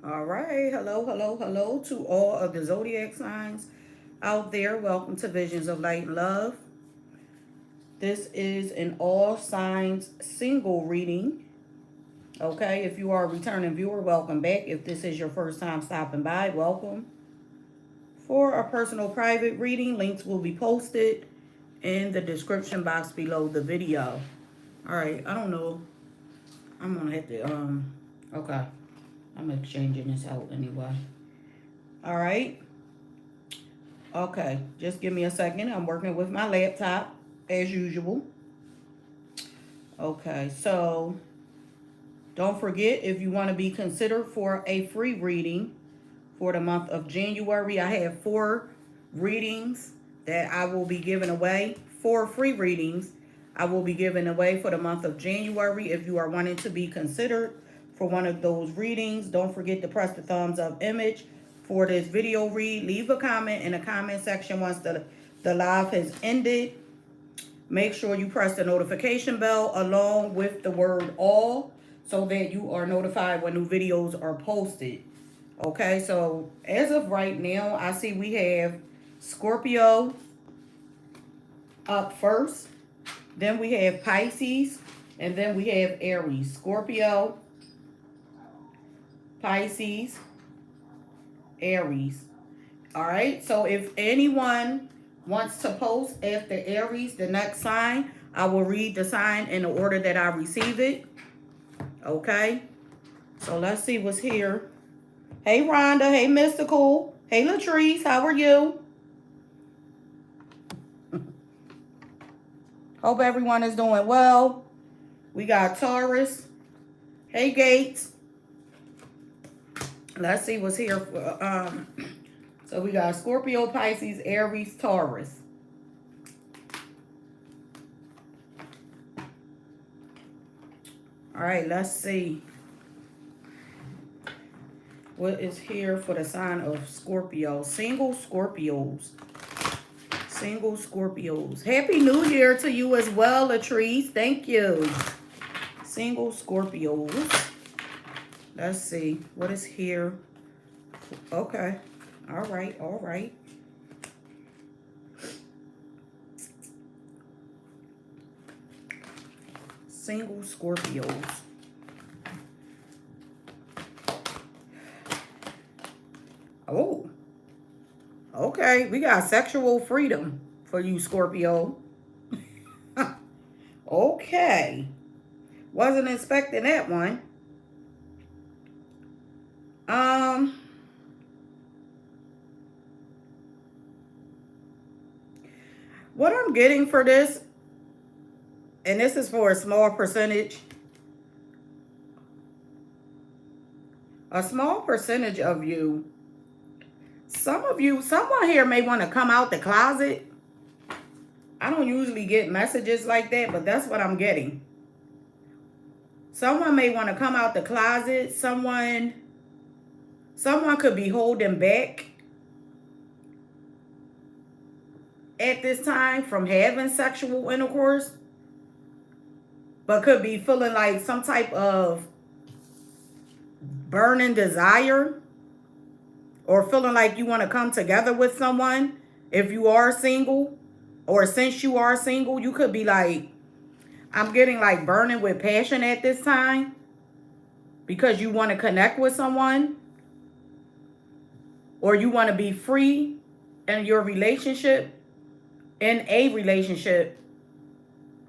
All right. Hello, hello, hello to all of the zodiac signs out there. Welcome to Visions of Light and Love. This is an all signs single reading. Okay. If you are a returning viewer, welcome back. If this is your first time stopping by, welcome. For a personal private reading, links will be posted in the description box below the video. All right. I don't know. I'm going to have to, okay. I'm exchanging this out anyway. All right. Okay, just give me a second. I'm working with my laptop as usual. Okay, so don't forget, if you want to be considered for a free reading for the month of January, I have 4 readings that I will be giving away. 4 free readings I will be giving away for the month of January. If you are wanting to be considered for one of those readings, don't forget to press the thumbs up image for this video read. Leave a comment in the comment section once the live has ended. Make sure you press the notification bell along with the word all so that you are notified when new videos are posted. Okay, so as of right now, I see we have Scorpio up first. Then we have Pisces. And then we have Aries. Scorpio, Pisces, Aries. All right, so if anyone wants to post after Aries, the next sign, I will read the sign in the order that I receive it. Okay, so let's see what's here. Hey, Rhonda. Hey, Mystical. Hey, Latrice. How are you? Hope everyone is doing well. We got Taurus. Hey, Gates. Let's see what's here. So we got Scorpio, Pisces, Aries, Taurus. All right, let's see what is here for the sign of Scorpio. Single Scorpios. Single Scorpios. Happy New Year to you as well, Latrice. Thank you. Single Scorpios. Let's see what is here. Okay. All right. All right. Single Scorpios. Oh. Okay. We got sexual freedom for you, Scorpio. Okay. Wasn't expecting that one. What I'm getting for this, and this is for a small percentage of you, someone here may want to come out the closet. I don't usually get messages like that, but that's what I'm getting. Someone may want to come out the closet. Someone could be holding back at this time from having sexual intercourse, but could be feeling like some type of burning desire, or feeling like you want to come together with someone. If you are single, or since you are single, you could be like, I'm getting like burning with passion at this time because you want to connect with someone, or you want to be free in your relationship. In a relationship,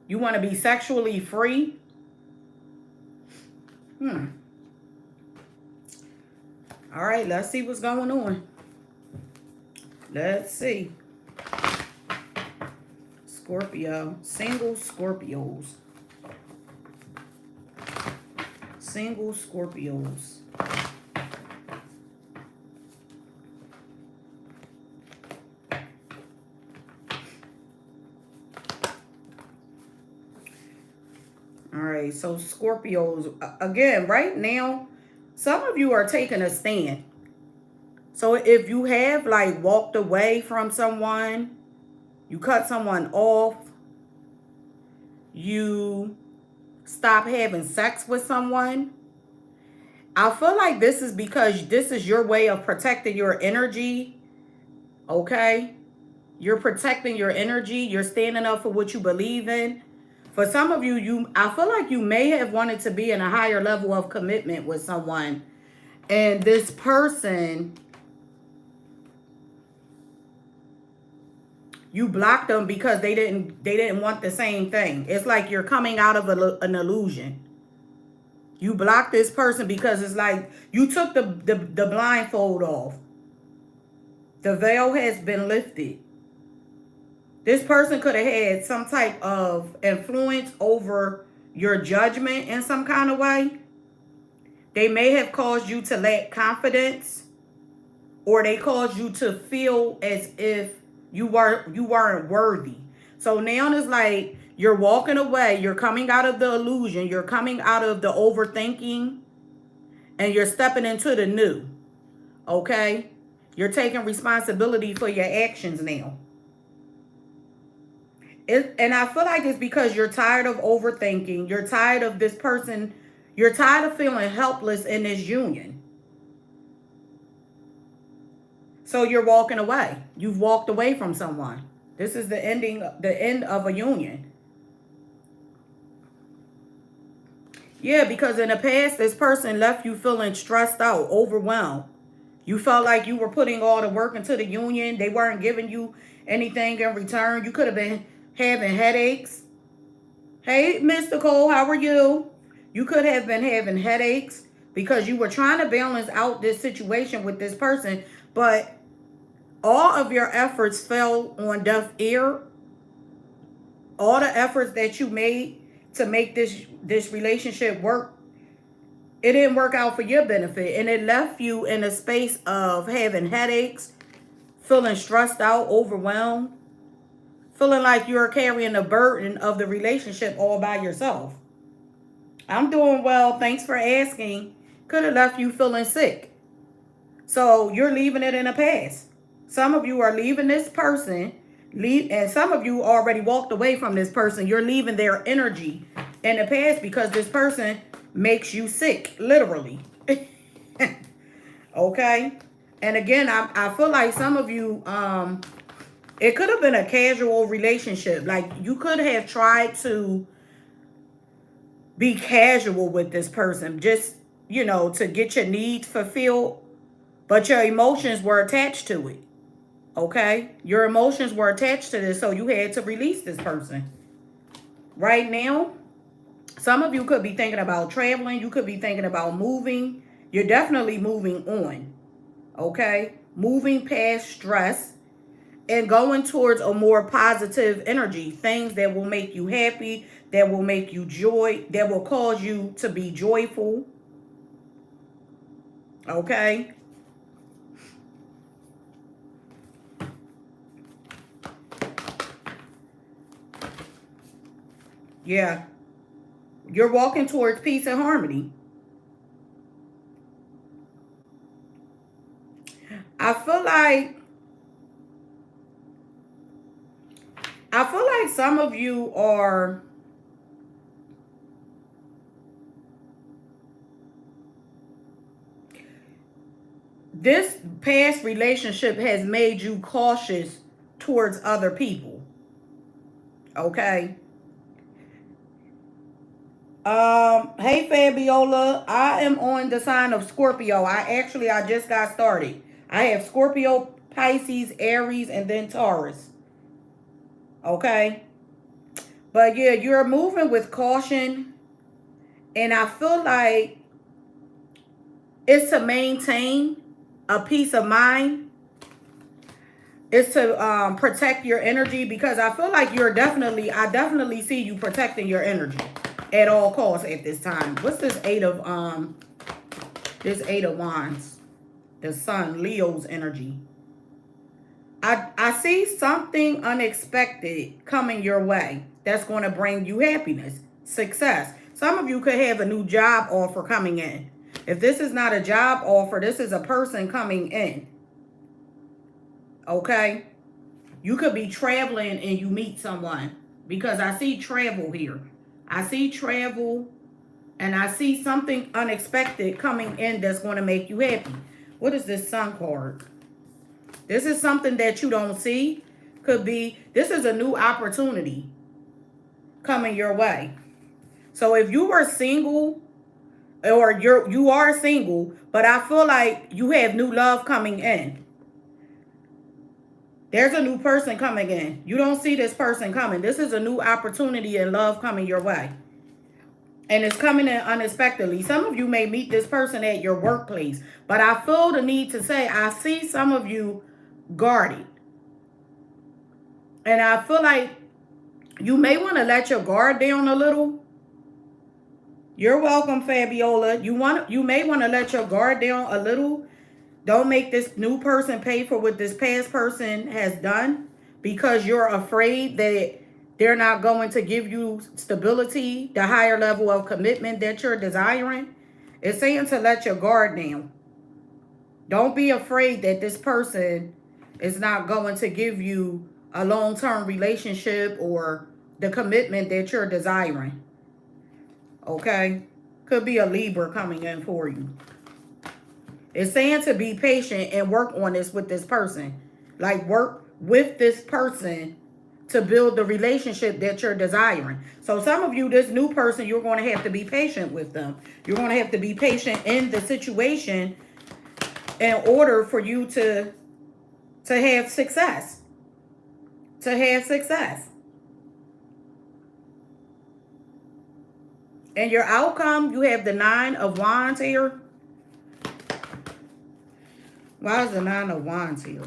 you want to be sexually free. All right, let's see what's going on. Let's see. Scorpio, single Scorpios. Single Scorpios. All right, so Scorpios, again, right now, some of you are taking a stand. So if you have like walked away from someone, you cut someone off, you stop having sex with someone, I feel like this is because this is your way of protecting your energy. Okay? You're protecting your energy. You're standing up for what you believe in. For some of you, I feel like you may have wanted to be in a higher level of commitment with someone. And this person, you blocked them because they didn't want the same thing. It's like you're coming out of an illusion. You blocked this person because it's like you took the blindfold off. The veil has been lifted. This person could have had some type of influence over your judgment in some kind of way. They may have caused you to lack confidence, or they caused you to feel as if you weren't worthy. So now it's like you're walking away, you're coming out of the illusion, you're coming out of the overthinking, and you're stepping into the new. Okay? You're taking responsibility for your actions now. And I feel like it's because you're tired of overthinking. You're tired of this person. You're tired of feeling helpless in this union. So you're walking away. You've walked away from someone. This is the end of a union. Yeah, because in the past, this person left you feeling stressed out, overwhelmed. You felt like you were putting all the work into the union. They weren't giving you anything in return. You could have been having headaches. Hey, Mr. Cole, how are you? You could have been having headaches because you were trying to balance out this situation with this person, but all of your efforts fell on deaf ear. All the efforts that you made to make this relationship work, it didn't work out for your benefit, and it left you in a space of having headaches, feeling stressed out, overwhelmed, feeling like you're carrying the burden of the relationship all by yourself. I'm doing well. Thanks for asking. Could have left you feeling sick. So you're leaving it in the past. Some of you are leaving this person, and some of you already walked away from this person. You're leaving their energy in the past because this person makes you sick, literally. Okay? And again, I feel like some of you, it could have been a casual relationship. Like you could have tried to be casual with this person, just, to get your needs fulfilled, but your emotions were attached to it. Okay? Your emotions were attached to this, so you had to release this person. Right now, some of you could be thinking about traveling. You could be thinking about moving. You're definitely moving on. Okay? Moving past stress and going towards a more positive energy. Things that will make you happy, that will make you joy, that will cause you to be joyful. Okay? Yeah. You're walking towards peace and harmony. I feel like some of you are this past relationship has made you cautious towards other people. Okay? Hey Fabiola, I am on the sign of Scorpio. I just got started. I have Scorpio, Pisces, Aries, and then Taurus. Okay? But yeah, you're moving with caution. And I feel like it's to maintain a peace of mind. It's to protect your energy, because I feel like I definitely see you protecting your energy at all costs at this time. What's this Eight of Wands? The Sun, Leo's energy. I see something unexpected coming your way that's going to bring you happiness, success. Some of you could have a new job offer coming in. If this is not a job offer, this is a person coming in. Okay? You could be traveling and you meet someone, because I see travel here. I see travel. And I see something unexpected coming in that's going to make you happy. What is this Sun card? This is something that you don't see. Could be, this is a new opportunity coming your way. So if you were single, or you are single, but I feel like you have new love coming in. There's a new person coming in. You don't see this person coming. This is a new opportunity and love coming your way. And it's coming in unexpectedly. Some of you may meet this person at your workplace. But I feel the need to say, I see some of you guarded. And I feel like you may want to let your guard down a little. You're welcome, Fabiola. You may want to let your guard down a little. Don't make this new person pay for what this past person has done, because you're afraid that they're not going to give you stability, the higher level of commitment that you're desiring. It's saying to let your guard down. Don't be afraid that this person is not going to give you a long-term relationship or the commitment that you're desiring. Okay? Could be a Libra coming in for you. It's saying to be patient and work on this with this person. Like, work with this person to build the relationship that you're desiring. So some of you, this new person, you're going to have to be patient with them. You're going to have to be patient in the situation in order for you to have success. To have success. And your outcome, you have the 9 of Wands here. Why is the 9 of Wands here?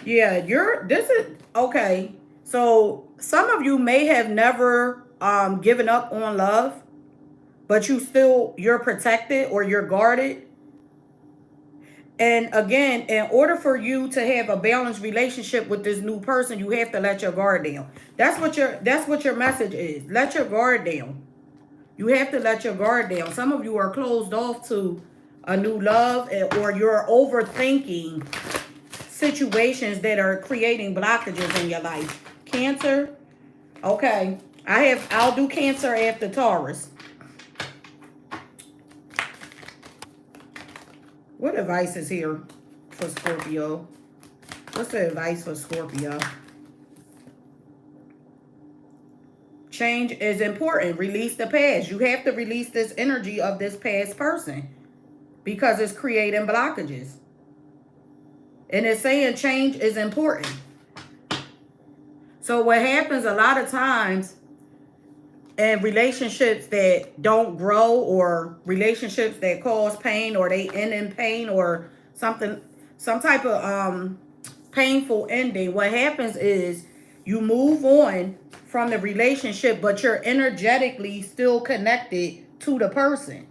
Yeah, this is, okay. So some of you may have never given up on love, but you're protected or you're guarded. And again, in order for you to have a balanced relationship with this new person, you have to let your guard down. That's what your message is. Let your guard down. You have to let your guard down. Some of you are closed off to a new love, or you're overthinking situations that are creating blockages in your life. Cancer. Okay. I'll do Cancer after Taurus. What advice is here for Scorpio? What's the advice for Scorpio? Change is important. Release the past. You have to release this energy of this past person because it's creating blockages. And it's saying change is important. So what happens a lot of times in relationships that don't grow, or relationships that cause pain, or they end in pain, or some type of painful ending, what happens is you move on from the relationship, but you're energetically still connected to the person.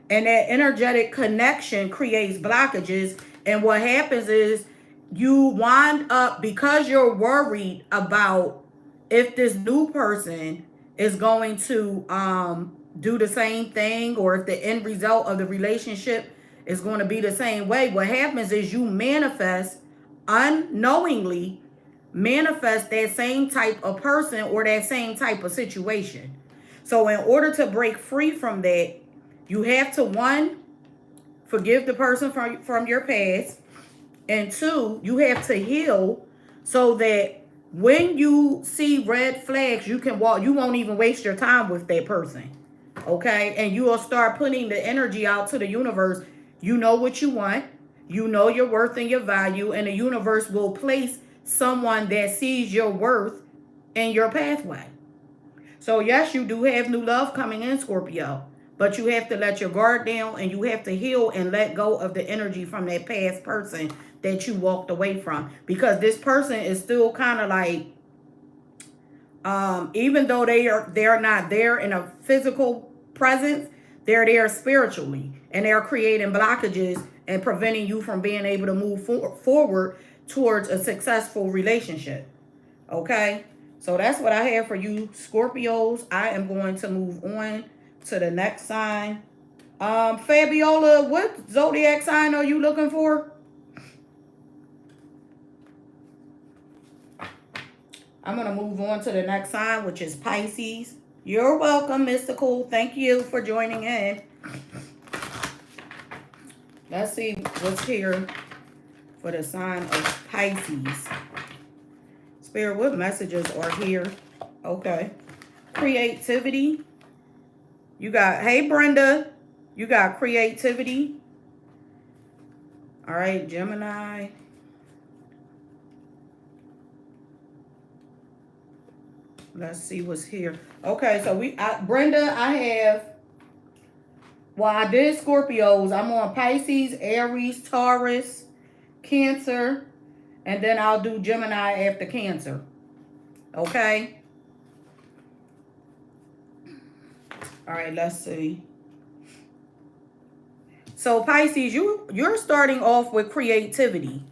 And that energetic connection creates blockages. And what happens is you wind up, because you're worried about if this new person is going to do the same thing, or if the end result of the relationship is going to be the same way. What happens is you unknowingly manifest that same type of person or that same type of situation. So in order to break free from that, you have to, 1, forgive the person from your past, and 2, you have to heal so that when you see red flags, you won't even waste your time with that person. Okay? And you will start putting the energy out to the universe. You know what you want. You know your worth and your value. And the universe will place someone that sees your worth in your pathway. So yes, you do have new love coming in, Scorpio. But you have to let your guard down, and you have to heal and let go of the energy from that past person that you walked away from. Because this person is still kind of like, even though they're not there in a physical presence, they're there spiritually. And they're creating blockages and preventing you from being able to move forward towards a successful relationship. Okay? So that's what I have for you, Scorpios. I am going to move on to the next sign. Fabiola, what zodiac sign are you looking for? I'm going to move on to the next sign, which is Pisces. You're welcome, Mystical. Thank you for joining in. Let's see what's here for the sign of Pisces. Spirit, what messages are here? Okay. Creativity. You got, hey, Brenda. You got creativity. All right, Gemini. Let's see what's here. Okay, so Brenda, I have, well, I did Scorpios. I'm on Pisces, Aries, Taurus, Cancer, and then I'll do Gemini after Cancer. Okay? All right, let's see. So Pisces, you're starting off with creativity.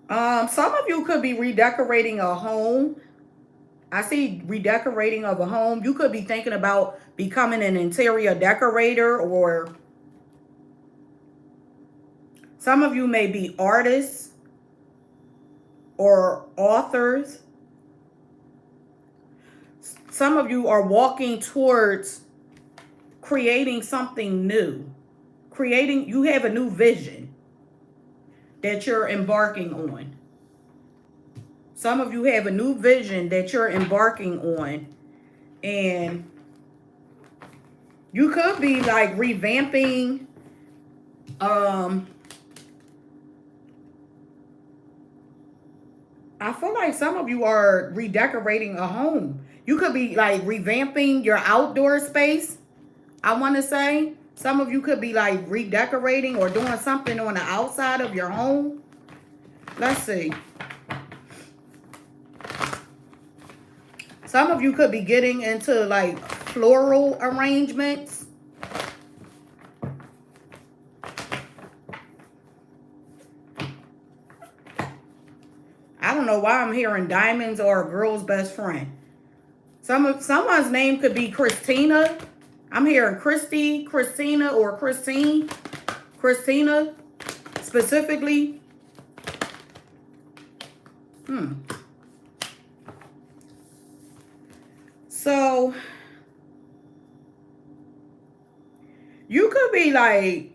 Some of you could be redecorating a home. I see redecorating of a home. You could be thinking about becoming an interior decorator, or some of you may be artists or authors. Some of you are walking towards creating something new. You have a new vision that you're embarking on. Some of you have a new vision that you're embarking on. And you could be like revamping I feel like some of you are redecorating a home. You could be like revamping your outdoor space. I want to say some of you could be like redecorating or doing something on the outside of your home. Let's see. Some of you could be getting into like floral arrangements. I don't know why I'm hearing diamonds or a girl's best friend. Someone's name could be Christina. I'm hearing Christy, Christina, or Christine. Christina, specifically. So, you could be like,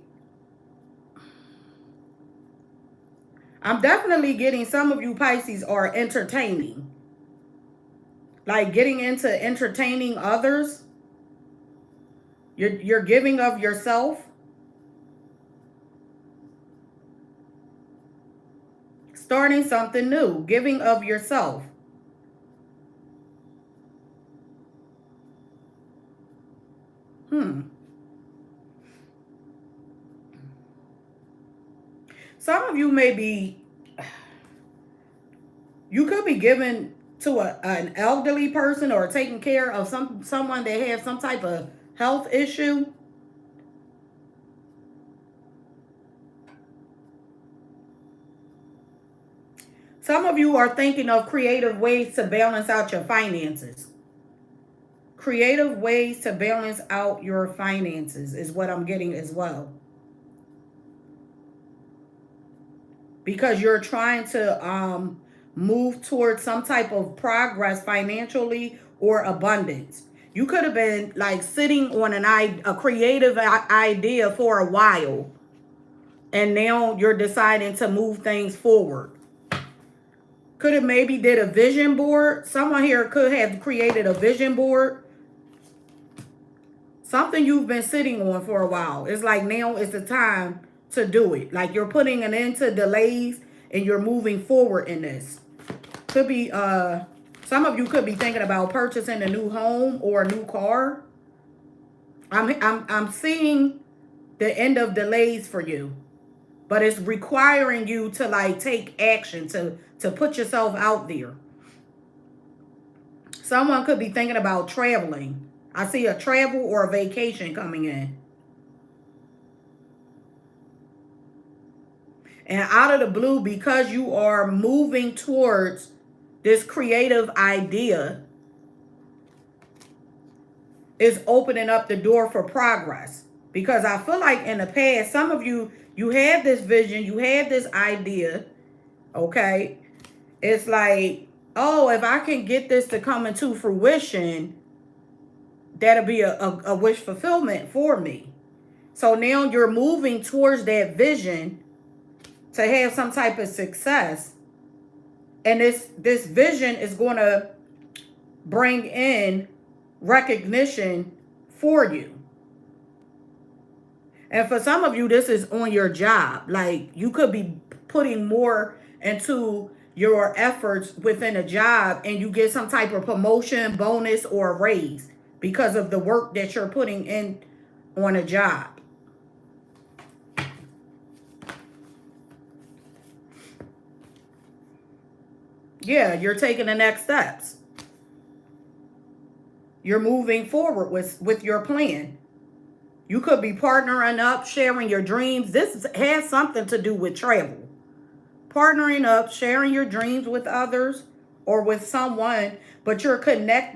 I'm definitely getting some of you Pisces are entertaining. Like getting into entertaining others. You're giving of yourself. Starting something new. Giving of yourself. Some of you may be, you could be given to an elderly person or taking care of someone that has some type of health issue. Some of you are thinking of creative ways to balance out your finances. Creative ways to balance out your finances is what I'm getting as well. Because you're trying to move towards some type of progress financially or abundance. You could have been like sitting on a creative idea for a while. And now you're deciding to move things forward. Could have maybe did a vision board. Someone here could have created a vision board. Something you've been sitting on for a while. It's like now is the time to do it. Like you're putting an end to delays and you're moving forward in this. Could be some of you could be thinking about purchasing a new home or a new car. I'm seeing the end of delays for you. But it's requiring you to like take action, to put yourself out there. Someone could be thinking about traveling. I see a travel or a vacation coming in. And out of the blue, because you are moving towards this creative idea, is opening up the door for progress. Because I feel like in the past, some of you, you had this vision, you had this idea, okay? It's like oh, if I can get this to come into fruition, that'll be a wish fulfillment for me. So now you're moving towards that vision to have some type of success. And this vision is going to bring in recognition for you. And for some of you, this is on your job. Like, you could be putting more into your efforts within a job and you get some type of promotion, bonus, or a raise because of the work that you're putting in on a job. Yeah, you're taking the next steps. You're moving forward with your plan. You could be partnering up, sharing your dreams. This has something to do with travel. Partnering up, sharing your dreams with others or with someone, but you're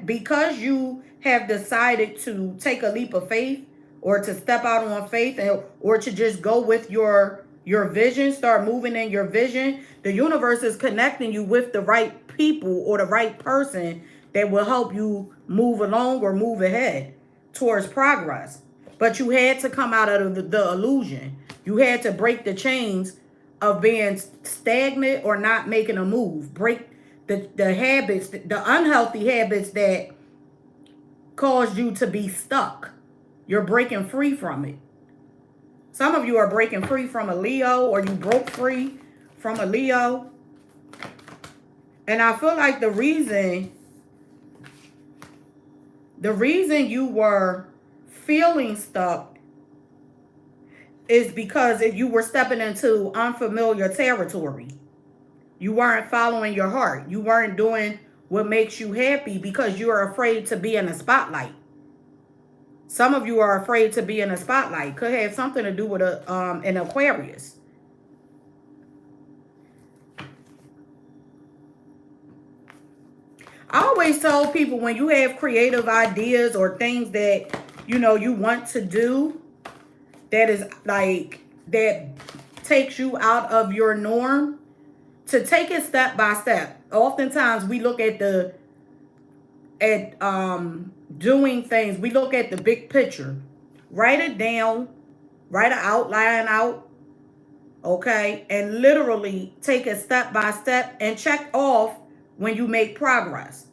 because you have decided to take a leap of faith or to step out on faith or to just go with your vision, start moving in your vision. The universe is connecting you with the right people or the right person that will help you move along or move ahead towards progress. But you had to come out of the illusion. You had to break the chains of being stagnant or not making a move. Break the habits, the unhealthy habits that caused you to be stuck. You're breaking free from it. Some of you are breaking free from a Leo, or you broke free from a Leo. And I feel like the reason you were feeling stuck is because if you were stepping into unfamiliar territory. You weren't following your heart. You weren't doing what makes you happy because you are afraid to be in the spotlight. Some of you are afraid to be in the spotlight. Could have something to do with an Aquarius. I always tell people, when you have creative ideas or things that, you know, you want to do, that is like, that takes you out of your norm, to take it step by step. Oftentimes we look at doing things, we look at the big picture. Write it down, write an outline out, okay? And literally take it step by step and check off when you make progress.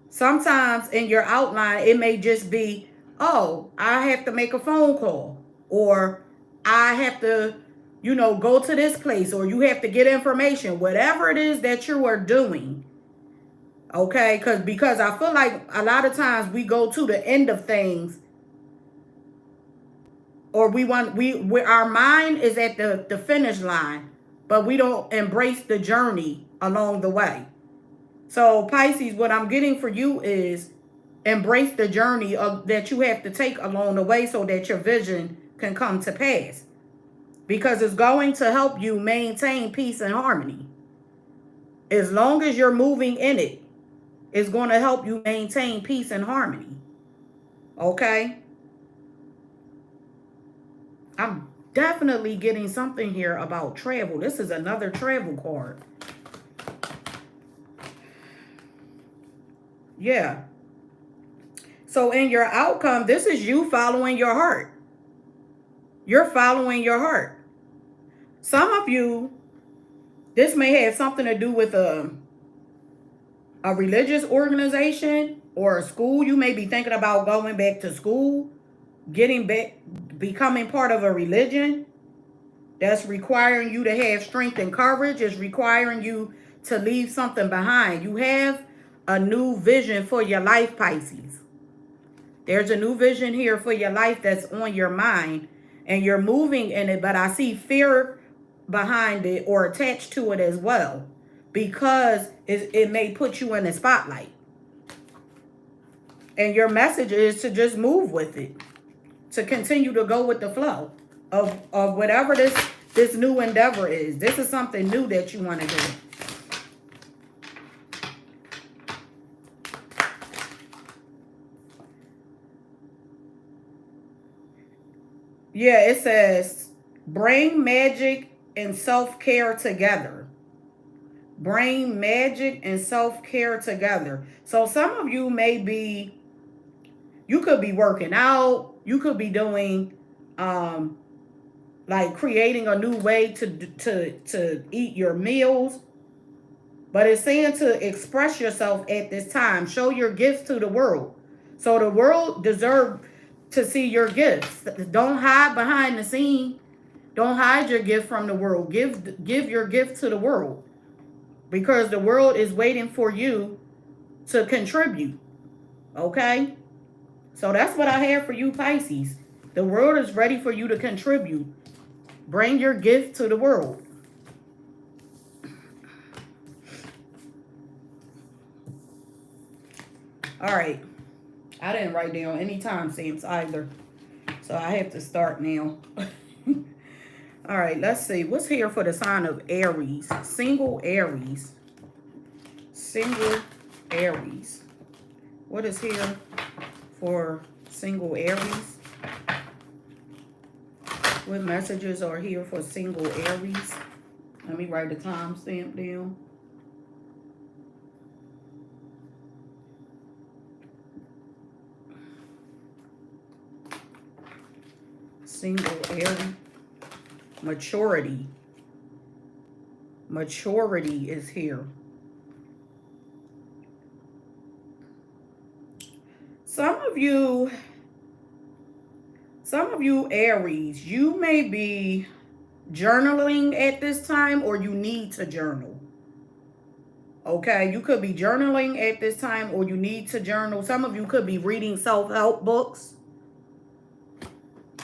Sometimes in your outline, it may just be, oh, I have to make a phone call, or I have to, you know, go to this place, or you have to get information, whatever it is that you are doing. Okay, because I feel like a lot of times we go to the end of things, or our mind is at the finish line, but we don't embrace the journey along the way. So Pisces, what I'm getting for you is embrace the journey that you have to take along the way so that your vision can come to pass. Because it's going to help you maintain peace and harmony. As long as you're moving in it, it's going to help you maintain peace and harmony. Okay? I'm definitely getting something here about travel. This is another travel card. Yeah. So in your outcome, this is you following your heart. You're following your heart. Some of you, this may have something to do with a religious organization or a school. You may be thinking about going back to school, getting back, becoming part of a religion that's requiring you to have strength and courage. It's requiring you to leave something behind. You have a new vision for your life, Pisces. There's a new vision here for your life that's on your mind, and you're moving in it, but I see fear behind it or attached to it as well, because it may put you in the spotlight. And your message is to just move with it, to continue to go with the flow of whatever this new endeavor is. This is something new that you want to do. Yeah, it says bring magic and self-care together. bring magic and self-care together. So some of you may be, you could be working out. You could be doing, like creating a new way to eat your meals. But it's saying to express yourself at this time. Show your gifts to the world. So the world deserves to see your gifts. Don't hide behind the scene. Don't hide your gift from the world. Give your gift to the world. Because the world is waiting for you to contribute. Okay? So that's what I have for you, Pisces. The world is ready for you to contribute. Bring your gift to the world. All right. I didn't write down any timestamps either. So I have to start now. All right, let's see. What's here for the sign of Aries? Single Aries. Single Aries. What is here for single Aries? What messages are here for single Aries? Let me write the timestamp down. Single Aries. Maturity. Maturity is here. Some of you Aries, you may be journaling at this time, or you need to journal. Okay, you could be journaling at this time, or you need to journal. Some of you could be reading self-help books.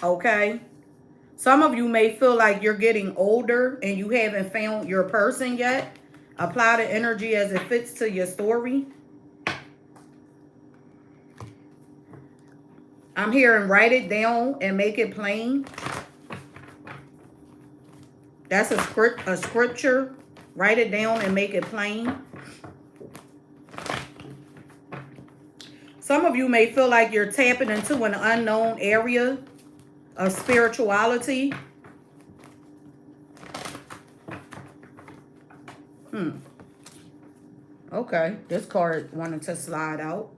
Okay. Some of you may feel like you're getting older and you haven't found your person yet. Apply the energy as it fits to your story. I'm hearing write it down and make it plain. That's a scripture. Write it down and make it plain. Some of you may feel like you're tapping into an unknown area of spirituality. Okay, this card wanted to slide out.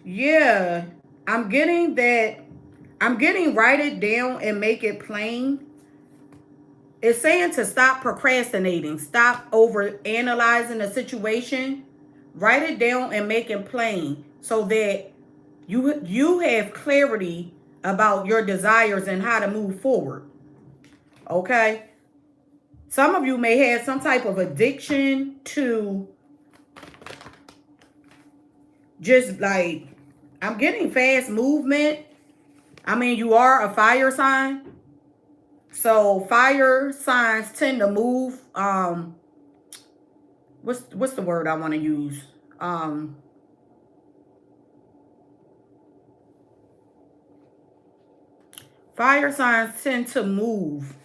Yeah, I'm getting write it down and make it plain. It's saying to stop procrastinating. Stop over analyzing the situation. Write it down and make it plain so that you have clarity about your desires and how to move forward. Okay? Some of you may have some type of addiction to just like, I'm getting fast movement. I mean, you are a fire sign. So fire signs tend to move. What's the word I want to use? Fire signs tend to move.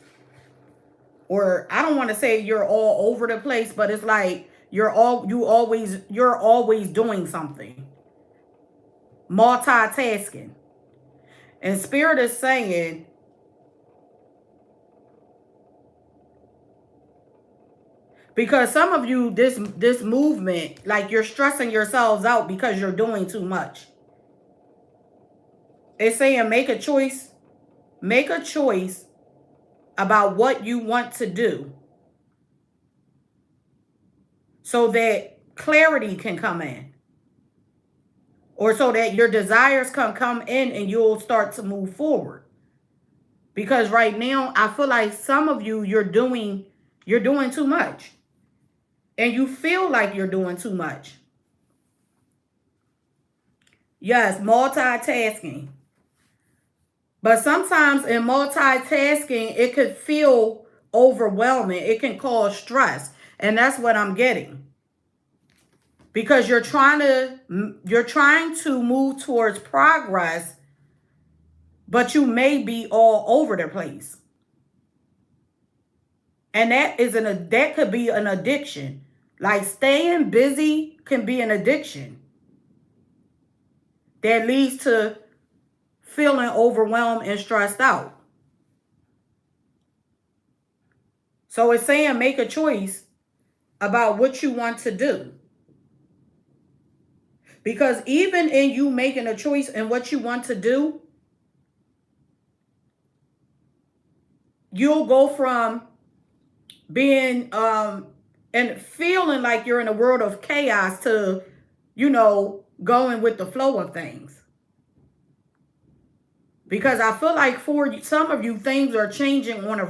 Or I don't want to say you're all over the place, but it's like you're always doing something. Multitasking. And Spirit is saying, because some of you, this movement, like you're stressing yourselves out because you're doing too much. It's saying make a choice. Make a choice about what you want to do so that clarity can come in. Or so that your desires can come in and you'll start to move forward. Because right now, I feel like some of you, you're doing too much. And you feel like you're doing too much. Yes, multitasking. But sometimes in multitasking, it could feel overwhelming. It can cause stress. And that's what I'm getting. Because you're trying to move towards progress, but you may be all over the place. And that could be an addiction. Like staying busy can be an addiction that leads to feeling overwhelmed and stressed out. So it's saying make a choice about what you want to do. Because even in you making a choice in what you want to do, you'll go from being and feeling like you're in a world of chaos to, you know, going with the flow of things. Because I feel like for some of you, things are changing on at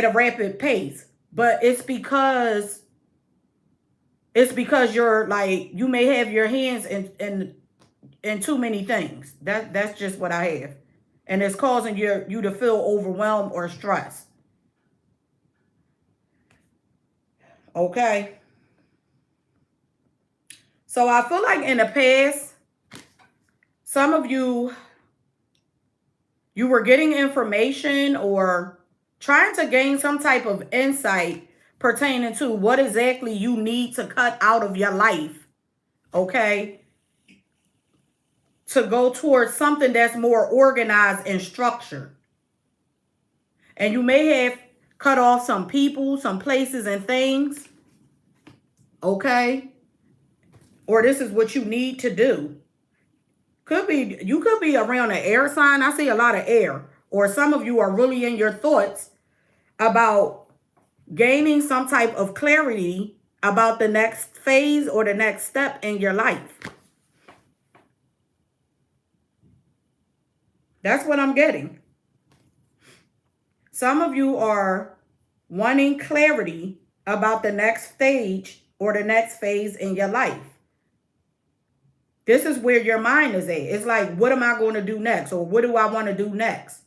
a rapid pace. But it's because you're like, you may have your hands in too many things. That's just what I have. And it's causing you to feel overwhelmed or stressed. Okay. So I feel like in the past, some of you were getting information or trying to gain some type of insight pertaining to what exactly you need to cut out of your life, okay, to go towards something that's more organized and structured. And you may have cut off some people, some places and things, okay, or this is what you need to do. You could be around an air sign. I see a lot of air. Or some of you are really in your thoughts about gaining some type of clarity about the next phase or the next step in your life. That's what I'm getting. Some of you are wanting clarity about the next stage or the next phase in your life. This is where your mind is at. It's like, what am I going to do next? Or what do I want to do next?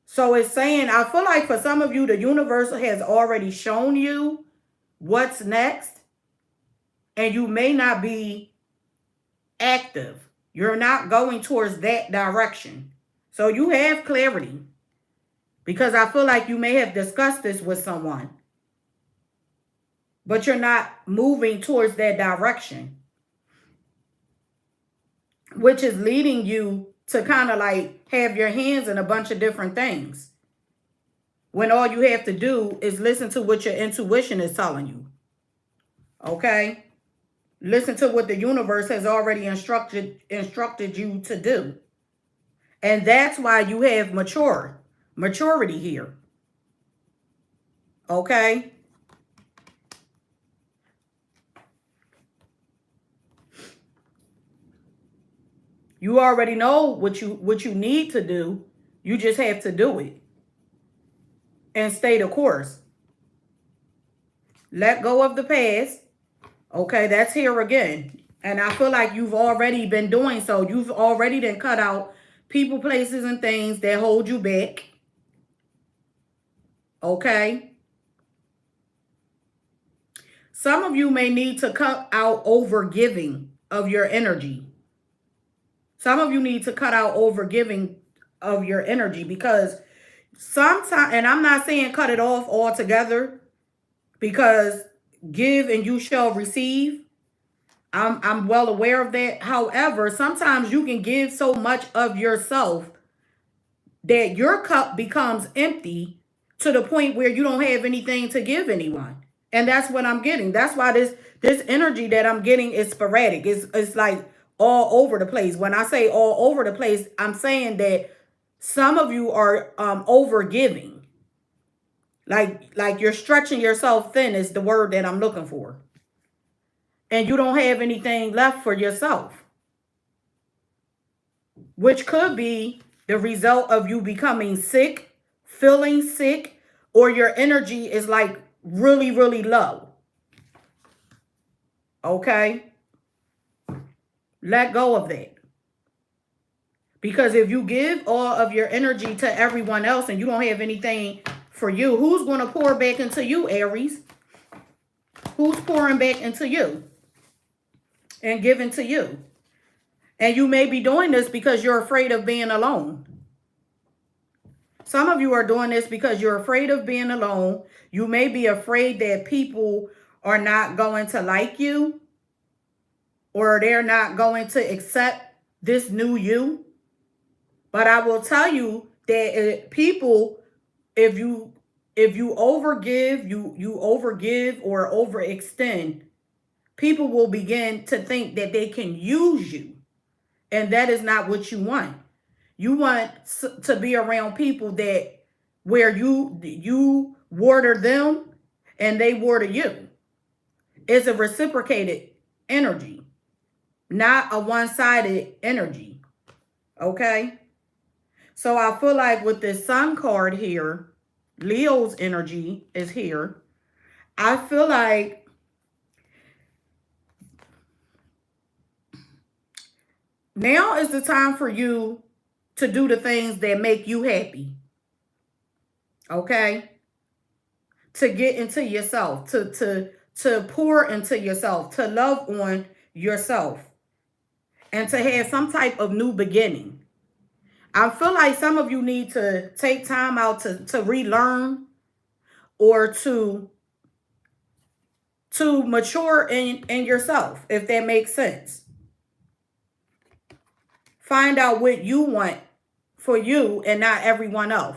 So it's saying, I feel like for some of you, the universe has already shown you what's next. And you may not be active. You're not going towards that direction. So you have clarity. Because I feel like you may have discussed this with someone. But you're not moving towards that direction. Which is leading you to kind of like have your hands in a bunch of different things. When all you have to do is listen to what your intuition is telling you. Okay? Listen to what the universe has already instructed you to do. And that's why you have maturity here. Okay? You already know what you need to do. You just have to do it. And stay the course. Let go of the past. Okay, that's here again. And I feel like you've already been doing so. You've already been cut out people, places, and things that hold you back. Okay? Some of you may need to cut out over giving of your energy. Some of you need to cut out over giving of your energy because sometimes, and I'm not saying cut it off altogether, because give and you shall receive. I'm well aware of that. However, sometimes you can give so much of yourself that your cup becomes empty to the point where you don't have anything to give anyone. And that's what I'm getting. That's why this energy that I'm getting is sporadic. It's like all over the place. When I say all over the place, I'm saying that some of you are over giving. Like you're stretching yourself thin is the word that I'm looking for. And you don't have anything left for yourself. Which could be the result of you becoming sick, feeling sick, or your energy is like really, really low. Okay? Let go of that. Because if you give all of your energy to everyone else and you don't have anything for you, who's going to pour back into you, Aries? Who's pouring back into you and giving to you? And you may be doing this because you're afraid of being alone. Some of you are doing this because you're afraid of being alone. You may be afraid that people are not going to like you, or they're not going to accept this new you. But I will tell you that people, if you if you overgive, you overgive or overextend, people will begin to think that they can use you. And that is not what you want. You want to be around people that where you water them and they water you. It's a reciprocated energy, not a one-sided energy. Okay? So I feel like with this Sun card here, Leo's energy is here. I feel like now is the time for you to do the things that make you happy. Okay? To get into yourself, to pour into yourself, to love on yourself, and to have some type of new beginning. I feel like some of you need to take time out to relearn or to mature in yourself, if that makes sense. Find out what you want for you and not everyone else.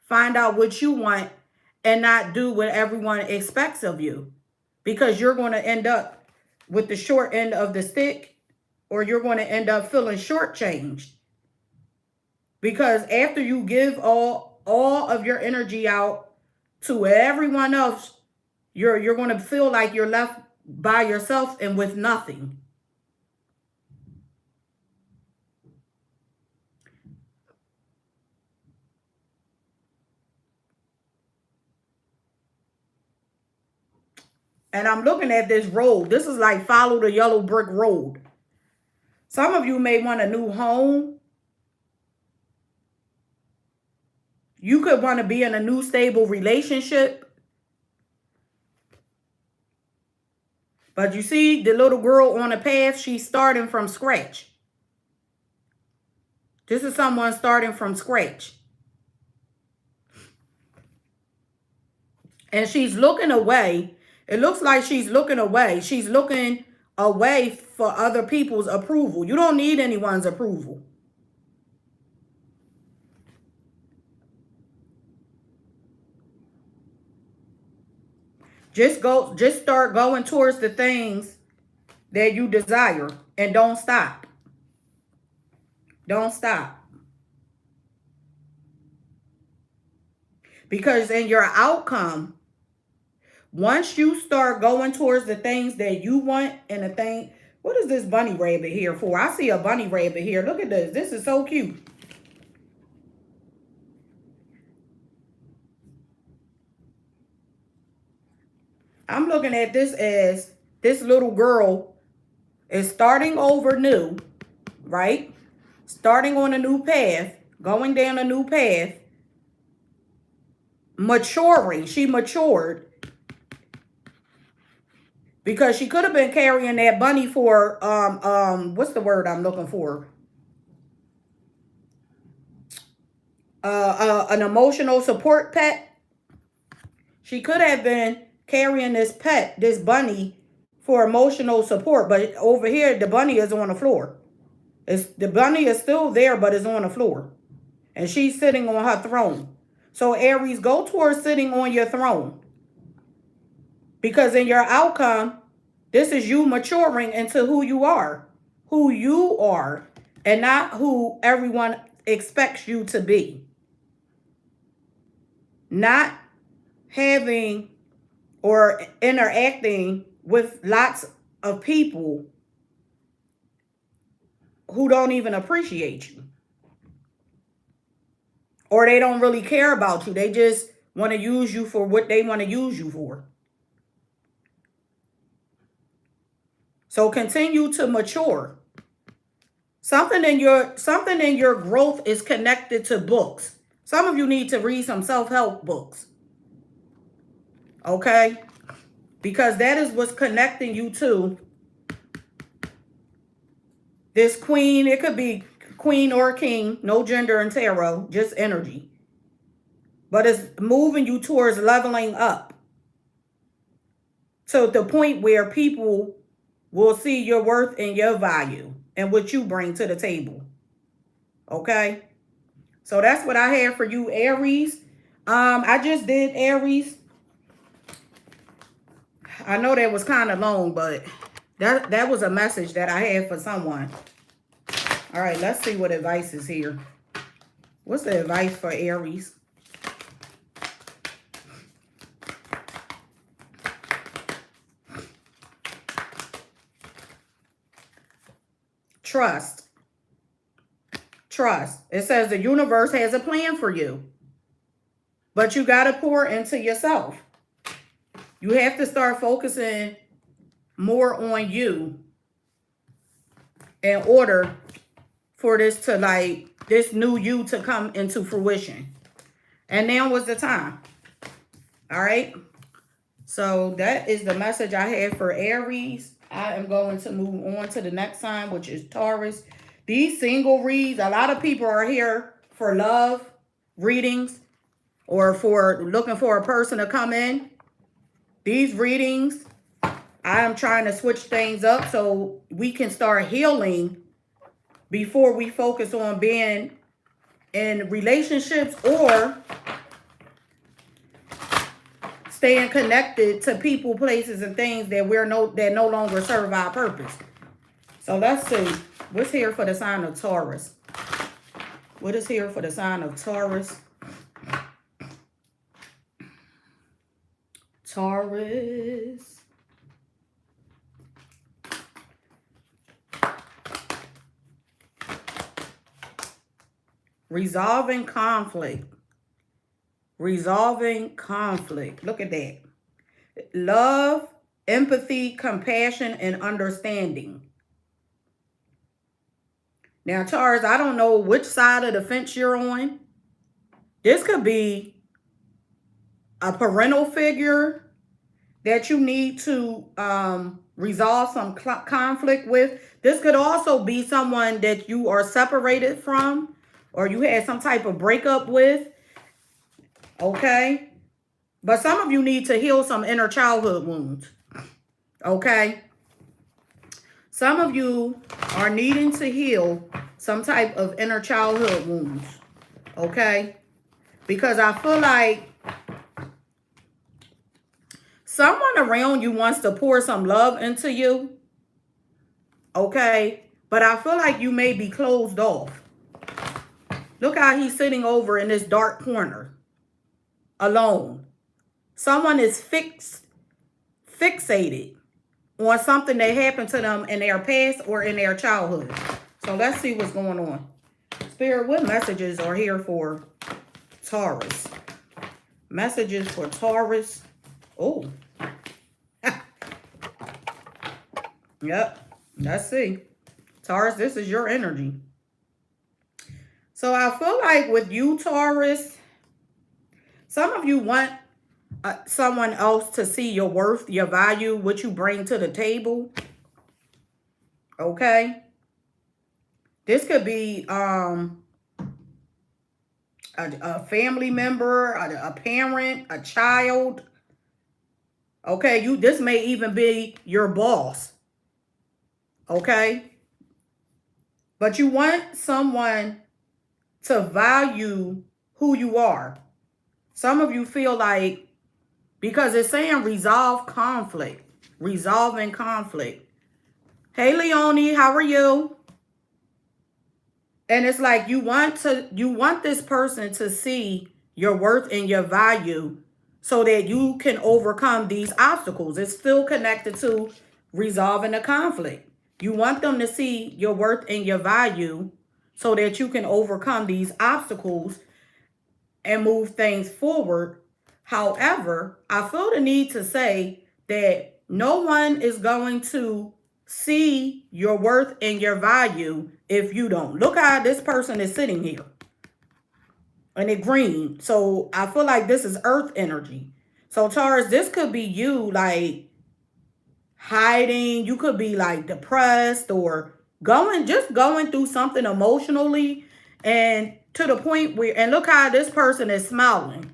Find out what you want and not do what everyone expects of you. Because you're going to end up with the short end of the stick, or you're going to end up feeling shortchanged. Because after you give all of your energy out to everyone else, you're going to feel like you're left by yourself and with nothing. And I'm looking at this road. This is like follow the yellow brick road. Some of you may want a new home. You could want to be in a new stable relationship. But you see the little girl on the path, she's starting from scratch. This is someone starting from scratch. And she's looking away. It looks like she's looking away. She's looking away for other people's approval. You don't need anyone's approval. Just start going towards the things that you desire and don't stop. Don't stop. Because in your outcome, once you start going towards the things that you want and the thing, what is this bunny rabbit here for? I see a bunny rabbit here. Look at this. This is so cute. I'm looking at this as this little girl is starting over new, right? Starting on a new path, going down a new path, maturing. She matured because she could have been carrying that bunny for, what's the word I'm looking for? An emotional support pet. She could have been carrying this pet, this bunny, for emotional support. But over here, the bunny is on the floor. The bunny is still there, but it's on the floor. And she's sitting on her throne. So Aries, go towards sitting on your throne. Because in your outcome, this is you maturing into who you are. Who you are. And not who everyone expects you to be. Not having or interacting with lots of people who don't even appreciate you. Or they don't really care about you. They just want to use you for what they want to use you for. So continue to mature. Something in your growth is connected to books. Some of you need to read some self-help books. Okay? Because that is what's connecting you to this queen. It could be queen or king. No gender in tarot. Just energy. But it's moving you towards leveling up. To the point where people will see your worth and your value. And what you bring to the table. Okay? So that's what I have for you, Aries. I just did Aries. I know that was kind of long, but that was a message that I had for someone. All right, let's see what advice is here. What's the advice for Aries? Trust. Trust. It says the universe has a plan for you, but you got to pour into yourself. You have to start focusing more on you in order for this to, like, this new you to come into fruition. And now was the time. All right. So that is the message I have for Aries. I am going to move on to the next sign, which is Taurus. These single reads, a lot of people are here for love readings or for looking for a person to come in. These readings, I am trying to switch things up so we can start healing before we focus on being in relationships or staying connected to people, places, and things that that no longer serve our purpose. So let's see what's here for the sign of Taurus. What is here for the sign of Taurus? Taurus. Resolving conflict. Resolving conflict. Look at that. Love, empathy, compassion, and understanding. Now, Taurus, I don't know which side of the fence you're on. This could be a parental figure that you need to resolve some conflict with. This could also be someone that you are separated from or you had some type of breakup with. Okay? But some of you need to heal some inner childhood wounds. Okay? Some of you are needing to heal some type of inner childhood wounds. Okay? Because I feel like someone around you wants to pour some love into you. Okay? But I feel like you may be closed off. Look how he's sitting over in this dark corner. Alone. Someone is fixated on something that happened to them in their past or in their childhood. So let's see what's going on. Spirit, what messages are here for Taurus? Messages for Taurus. Oh. Yep. Let's see. Taurus, this is your energy. So I feel like with you, Taurus, some of you want someone else to see your worth, your value, what you bring to the table. Okay? This could be a family member, a parent, a child. Okay? This may even be your boss. Okay? But you want someone to value who you are. Some of you feel like, because it's saying resolve conflict, resolving conflict. Hey, Leonie, how are you? And it's like you want this person to see your worth and your value so that you can overcome these obstacles. It's still connected to resolving the conflict. You want them to see your worth and your value so that you can overcome these obstacles and move things forward. However, I feel the need to say that no one is going to see your worth and your value if you don't. Look how this person is sitting here. And it's green. So I feel like this is earth energy. So Taurus, this could be you like hiding. You could be like depressed or going through something emotionally, and to the point where, and look how this person is smiling,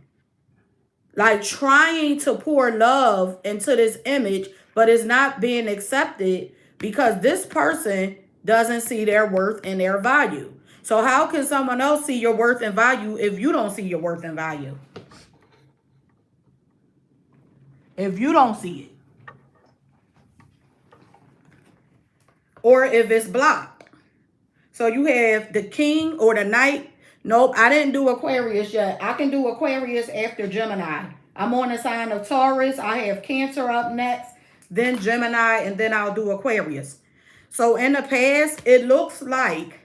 like trying to pour love into this image, but it's not being accepted because this person doesn't see their worth and their value. So how can someone else see your worth and value if you don't see your worth and value? if you don't see it. Or if it's blocked. So you have the king or the knight. Nope, I didn't do Aquarius yet. I can do Aquarius after Gemini. I'm on the sign of Taurus. I have Cancer up next, then Gemini, and then I'll do Aquarius. So in the past, it looks like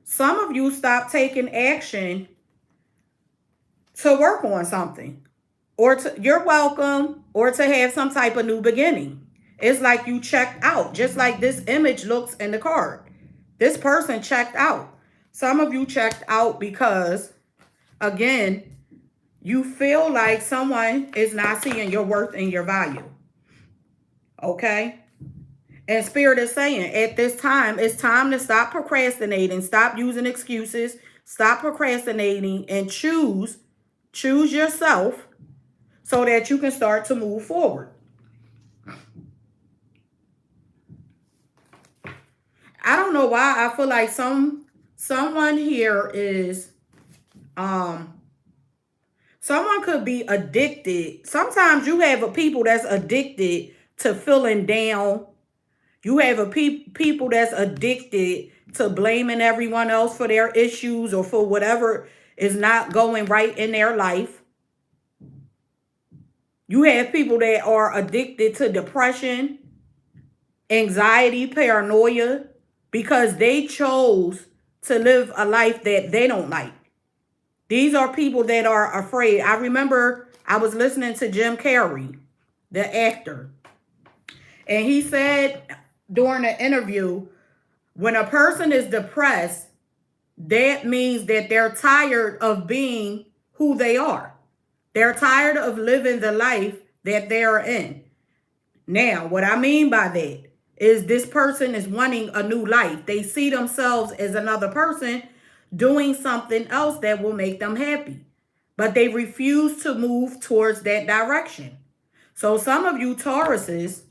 some of you stopped taking action to work on something. Or you're welcome, or to have some type of new beginning. It's like you checked out, just like this image looks in the card. This person checked out. Some of you checked out because, again, you feel like someone is not seeing your worth and your value. Okay? And Spirit is saying, at this time, it's time to stop procrastinating, stop using excuses, stop procrastinating, and choose yourself so that you can start to move forward. I don't know why I feel like someone here is, someone could be addicted. Sometimes you have a people that's addicted to feeling down. You have a people that's addicted to blaming everyone else for their issues or for whatever is not going right in their life. You have people that are addicted to depression, anxiety, paranoia, because they chose to live a life that they don't like. These are people that are afraid. I remember I was listening to Jim Carrey, the actor, and he said during the interview, when a person is depressed, that means that they're tired of being who they are. They're tired of living the life that they're in. Now, what I mean by that is this person is wanting a new life. They see themselves as another person doing something else that will make them happy. But they refuse to move towards that direction. So some of you Tauruses,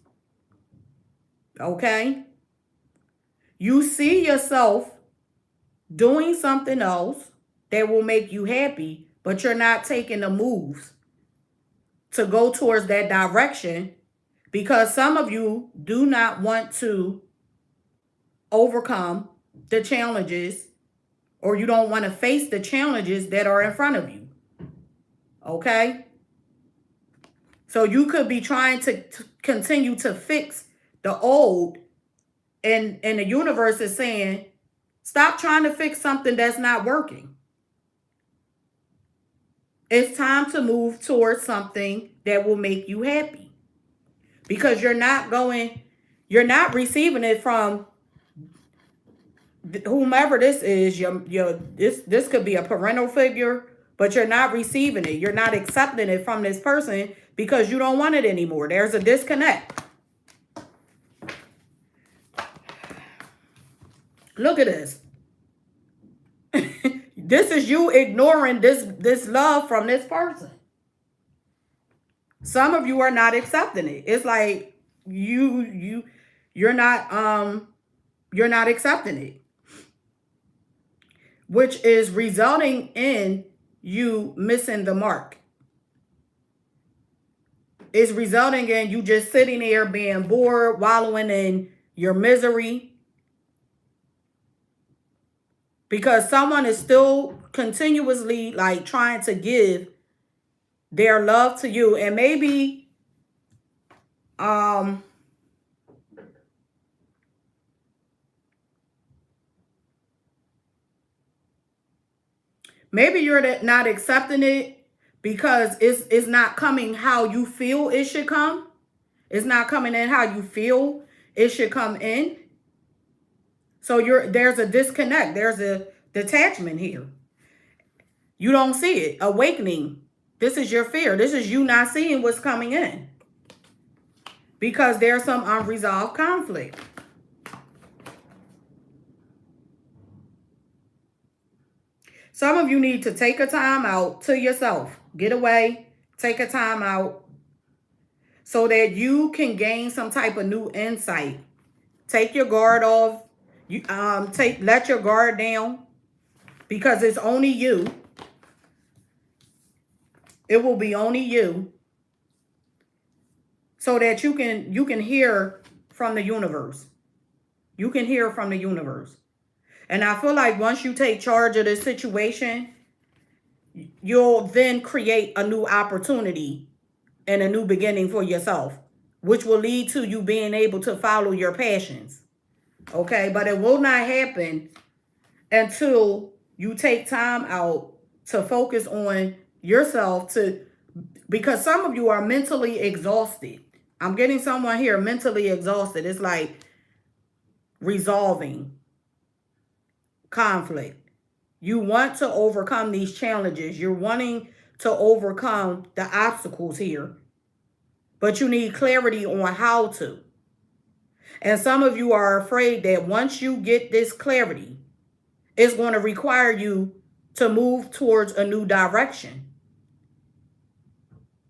okay, you see yourself doing something else that will make you happy, but you're not taking the moves to go towards that direction because some of you do not want to overcome the challenges, or you don't want to face the challenges that are in front of you. Okay? So you could be trying to continue to fix the old, and the universe is saying, stop trying to fix something that's not working. It's time to move towards something that will make you happy. Because you're not receiving it from whomever this is. This could be a parental figure, but you're not receiving it. You're not accepting it from this person because you don't want it anymore. There's a disconnect. Look at this. This is you ignoring this love from this person. Some of you are not accepting it. It's like you're not accepting it, which is resulting in you missing the mark. It's resulting in you just sitting there being bored, wallowing in your misery, because someone is still continuously like trying to give their love to you. And maybe maybe you're not accepting it because it's not coming how you feel it should come. It's not coming in how you feel it should come in. So there's a disconnect. There's a detachment here. You don't see it. Awakening. This is your fear. This is you not seeing what's coming in. Because there's some unresolved conflict. Some of you need to take a time out to yourself. Get away. Take a time out so that you can gain some type of new insight. Take your guard off. Let your guard down, because it's only you. It will be only you. so that you can hear from the universe. You can hear from the universe. And I feel like once you take charge of this situation, you'll then create a new opportunity and a new beginning for yourself, which will lead to you being able to follow your passions. Okay, but it will not happen until you take time out to focus on yourself, because some of you are mentally exhausted. I'm getting someone here mentally exhausted. It's like resolving conflict. You want to overcome these challenges. You're wanting to overcome the obstacles here, but you need clarity on how to. And some of you are afraid that once you get this clarity, it's going to require you to move towards a new direction.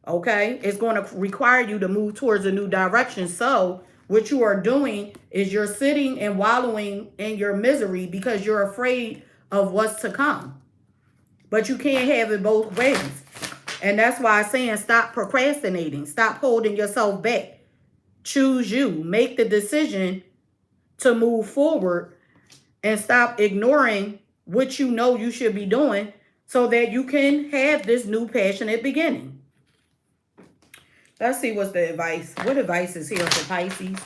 Okay? It's going to require you to move towards a new direction. So what you are doing is you're sitting and wallowing in your misery because you're afraid of what's to come. But you can't have it both ways. And that's why I'm saying stop procrastinating. Stop holding yourself back. Choose you. Make the decision to move forward and stop ignoring what you know you should be doing so that you can have this new passionate beginning. Let's see what's the advice. What advice is here for Pisces?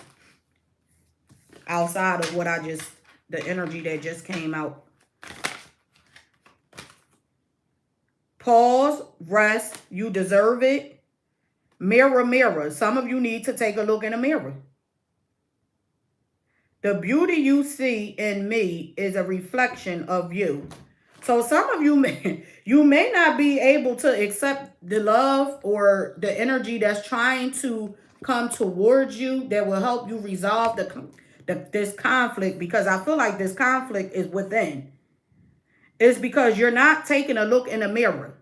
Outside of what the energy that just came out. Pause, rest, you deserve it. Mirror, mirror. Some of you need to take a look in the mirror. The beauty you see in me is a reflection of you. So some of you may not be able to accept the love or the energy that's trying to come towards you that will help you resolve this conflict, because I feel like this conflict is within. It's because you're not taking a look in the mirror.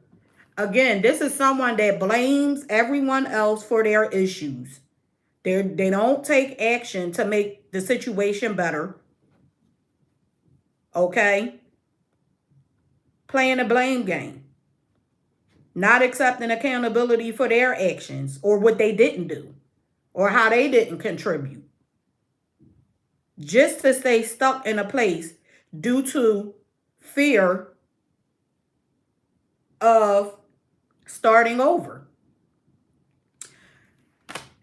Again, this is someone that blames everyone else for their issues. They don't take action to make the situation better. Okay? Playing a blame game. Not accepting accountability for their actions or what they didn't do or how they didn't contribute. Just to stay stuck in a place due to fear of starting over.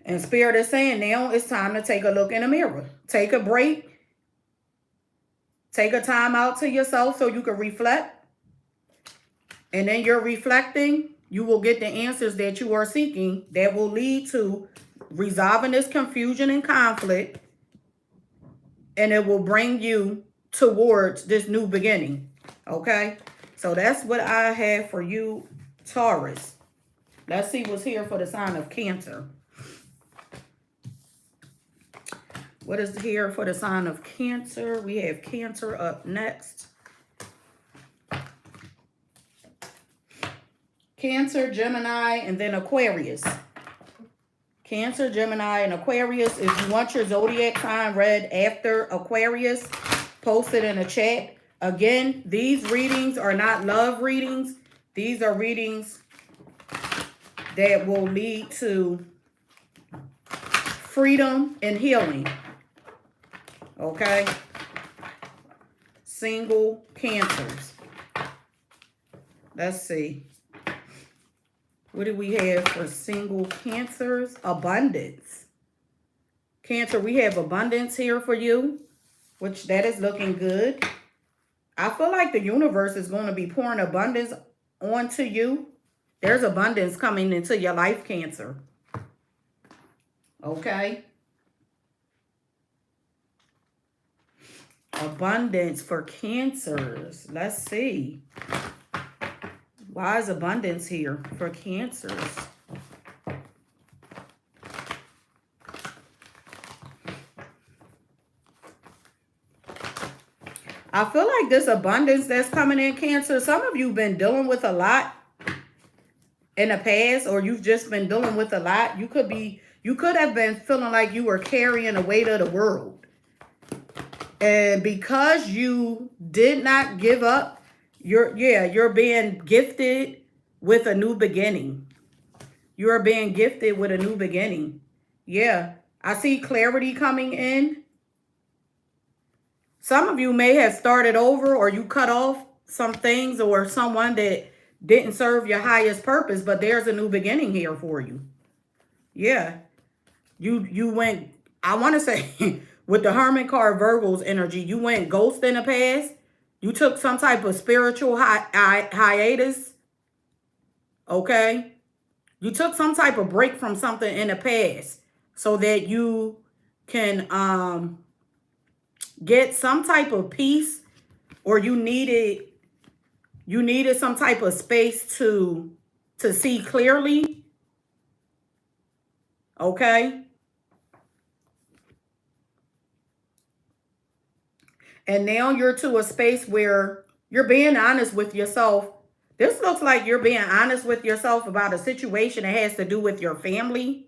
And Spirit is saying now it's time to take a look in the mirror. Take a break. Take a time out to yourself so you can reflect. And then you're reflecting, you will get the answers that you are seeking that will lead to resolving this confusion and conflict. And it will bring you towards this new beginning. Okay? So that's what I have for you, Taurus. Let's see what's here for the sign of Cancer. What is here for the sign of Cancer? We have Cancer up next. Cancer, Gemini, and then Aquarius. Cancer, Gemini, and Aquarius. If you want your zodiac sign read after Aquarius, post it in the chat. Again, these readings are not love readings. These are readings that will lead to freedom and healing. Okay? Single Cancers. Let's see. What do we have for single Cancers? Abundance. Cancer, we have abundance here for you, which that is looking good. I feel like the universe is going to be pouring abundance onto you. There's abundance coming into your life, Cancer. Okay? Abundance for Cancers. Let's see. Why is abundance here for Cancers? I feel like this abundance that's coming in, Cancer, some of you have been dealing with a lot in the past, or you've just been dealing with a lot. You could have been feeling like you were carrying the weight of the world. And because you did not give up, you're being gifted with a new beginning. You're being gifted with a new beginning. Yeah, I see clarity coming in. Some of you may have started over, or you cut off some things or someone that didn't serve your highest purpose, but there's a new beginning here for you. Yeah. You went, I want to say, with the Hermit card, Virgo's energy, you went ghost in the past. You took some type of spiritual hiatus. Okay. You took some type of break from something in the past so that you can get some type of peace, or you needed some type of space to see clearly. Okay. And now you're to a space where you're being honest with yourself. This looks like you're being honest with yourself about a situation that has to do with your family.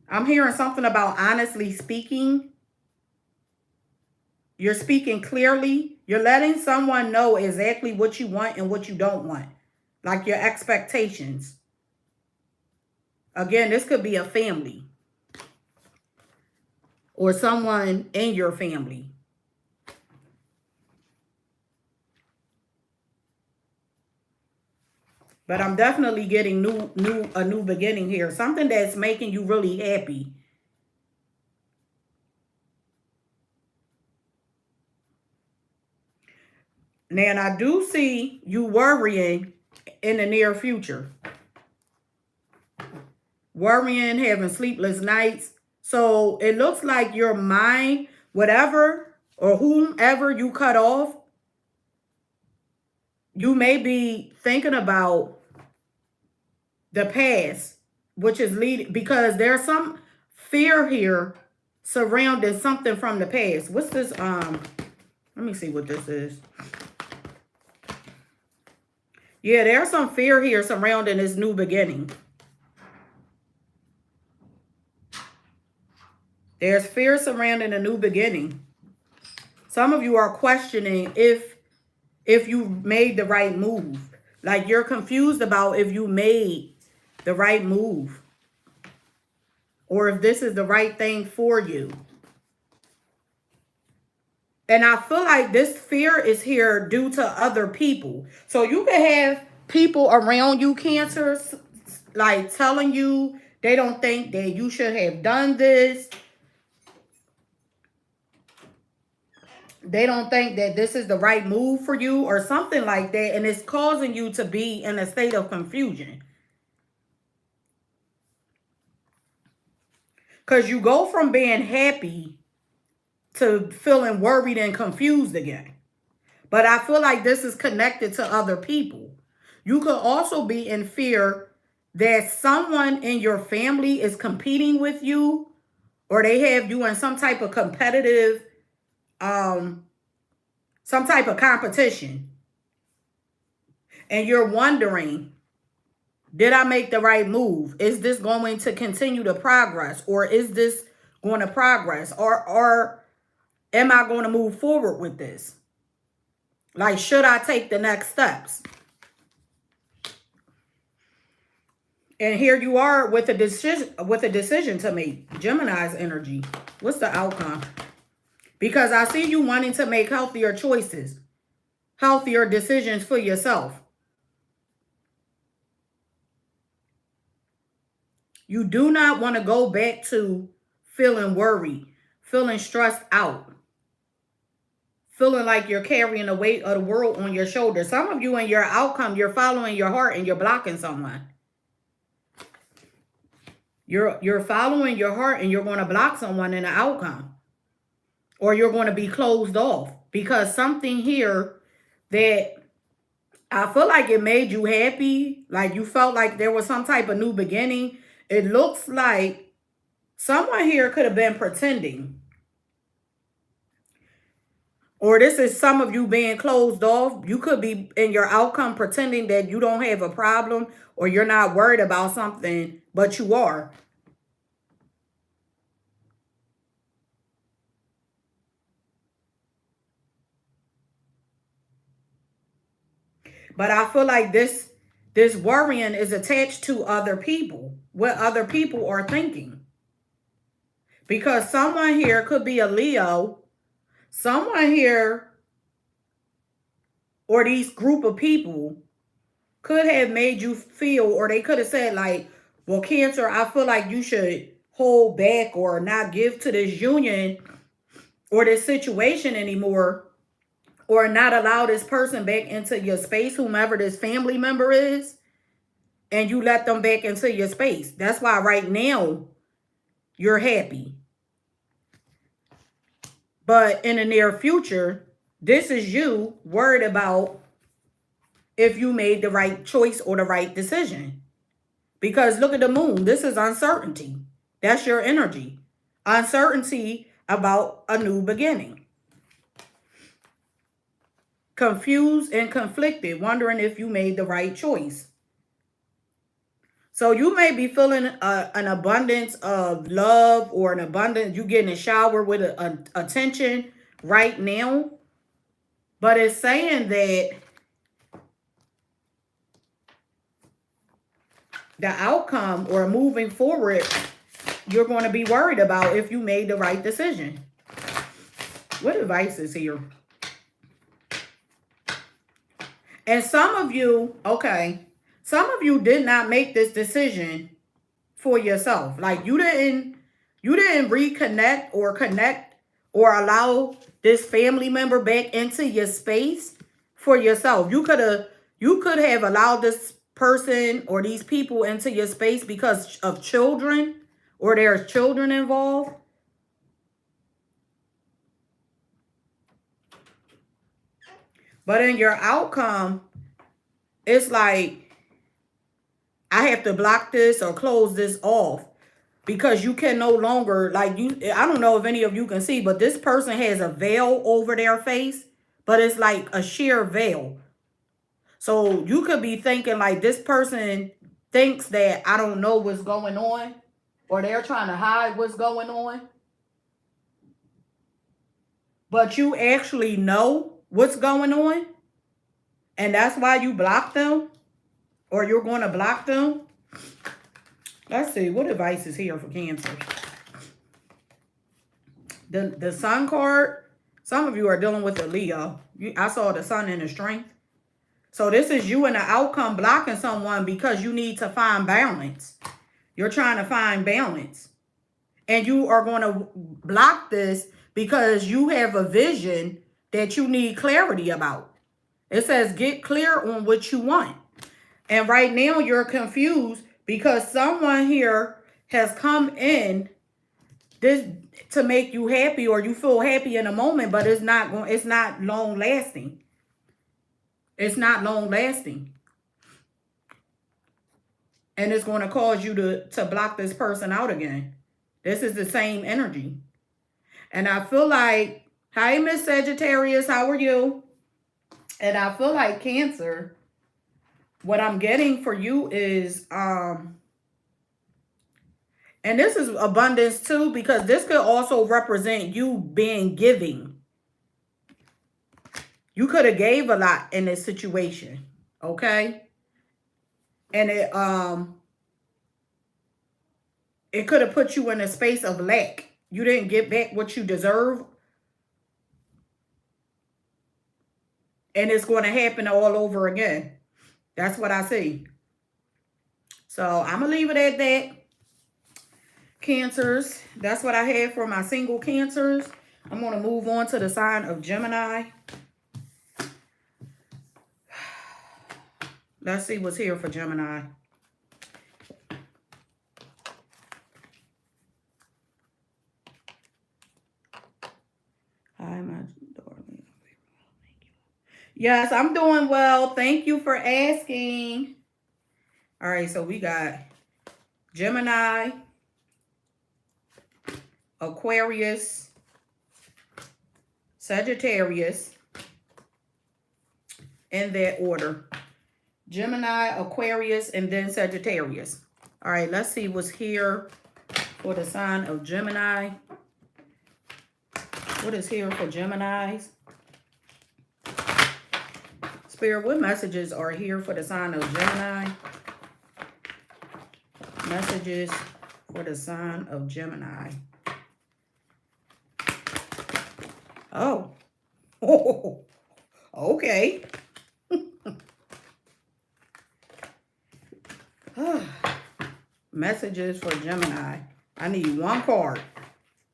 I'm hearing something about honestly speaking. You're speaking clearly. You're letting someone know exactly what you want and what you don't want. Like your expectations. Again, this could be a family. Or someone in your family. But I'm definitely getting a new beginning here. Something that's making you really happy. Now, and I do see you worrying in the near future. Worrying, having sleepless nights. So it looks like your mind, whatever or whomever you cut off, you may be thinking about the past, which is leading, because there's some fear here surrounding something from the past. What's this? Let me see what this is. Yeah, there's some fear here surrounding this new beginning. There's fear surrounding a new beginning. Some of you are questioning if you made the right move. Like you're confused about if you made the right move. Or if this is the right thing for you. And I feel like this fear is here due to other people. So you can have people around you, Cancers, like telling you they don't think that you should have done this. They don't think that this is the right move for you or something like that. And it's causing you to be in a state of confusion. Because you go from being happy to feeling worried and confused again. But I feel like this is connected to other people. You could also be in fear that someone in your family is competing with you, or they have you in some type of competitive, some type of competition. And you're wondering, did I make the right move? Is this going to continue to progress? Or is this going to progress? Or am I going to move forward with this? Like, should I take the next steps? And here you are with a decision to make. Gemini's energy. What's the outcome? Because I see you wanting to make healthier choices, healthier decisions for yourself. You do not want to go back to feeling worried, feeling stressed out, feeling like you're carrying the weight of the world on your shoulders. Some of you in your outcome, you're following your heart and you're blocking someone. You're following your heart and you're going to block someone in the outcome. Or you're going to be closed off. Because something here that I feel like it made you happy. Like you felt like there was some type of new beginning. It looks like someone here could have been pretending. Or this is some of you being closed off. You could be in your outcome pretending that you don't have a problem or you're not worried about something, but you are. But I feel like this This worrying is attached to other people, what other people are thinking. Because someone here could be a Leo. Someone here, or these group of people, could have made you feel, or they could have said like, well, Cancer, I feel like you should hold back or not give to this union or this situation anymore, or not allow this person back into your space, whomever this family member is, and you let them back into your space. That's why right now you're happy. But in the near future, this is you worried about if you made the right choice or the right decision. Because look at the moon. This is uncertainty. That's your energy. Uncertainty about a new beginning. Confused and conflicted, wondering if you made the right choice. So you may be feeling an abundance of love, or an abundance, you getting a shower with attention right now. But it's saying that the outcome or moving forward, you're going to be worried about if you made the right decision. What advice is here? And some of you, okay, some of you did not make this decision for yourself. Like you didn't reconnect or connect or allow this family member back into your space for yourself. You could have allowed this person or these people into your space because of children, or there's children involved. But in your outcome, it's like, I have to block this or close this off, because you can no longer, like, I don't know if any of you can see, but this person has a veil over their face, but it's like a sheer veil. So you could be thinking like, this person thinks that I don't know what's going on, or they're trying to hide what's going on. But you actually know what's going on. And that's why you block them, or you're going to block them. Let's see, what advice is here for Cancer? The Sun card, some of you are dealing with a Leo. I saw the Sun in the strength. So this is you in the outcome blocking someone because you need to find balance. You're trying to find balance. And you are going to block this because you have a vision that you need clarity about. It says get clear on what you want. And right now you're confused because someone here has come in this to make you happy, or you feel happy in a moment, but it's not long lasting. It's not long lasting. And it's going to cause you to block this person out again. This is the same energy. And I feel like, hi, Miss Sagittarius, how are you? And I feel like Cancer, what I'm getting for you is, and this is abundance too, because this could also represent you being giving. You could have gave a lot in this situation, okay? And it could have put you in a space of lack. You didn't get back what you deserve. And it's going to happen all over again. That's what I see. So I'm going to leave it at that. Cancers. That's what I had for my single Cancers. I'm going to move on to the sign of Gemini. Let's see what's here for Gemini. Hi, my darling. Yes, I'm doing well. Thank you for asking. All right, so we got Gemini, Aquarius, Sagittarius, in that order. Gemini, Aquarius, and then Sagittarius. All right, let's see what's here for the sign of Gemini. What is here for Geminis? Spirit, what messages are here for the sign of Gemini? Messages for the sign of Gemini. Oh. Oh. Okay. Messages for Gemini. I need one card.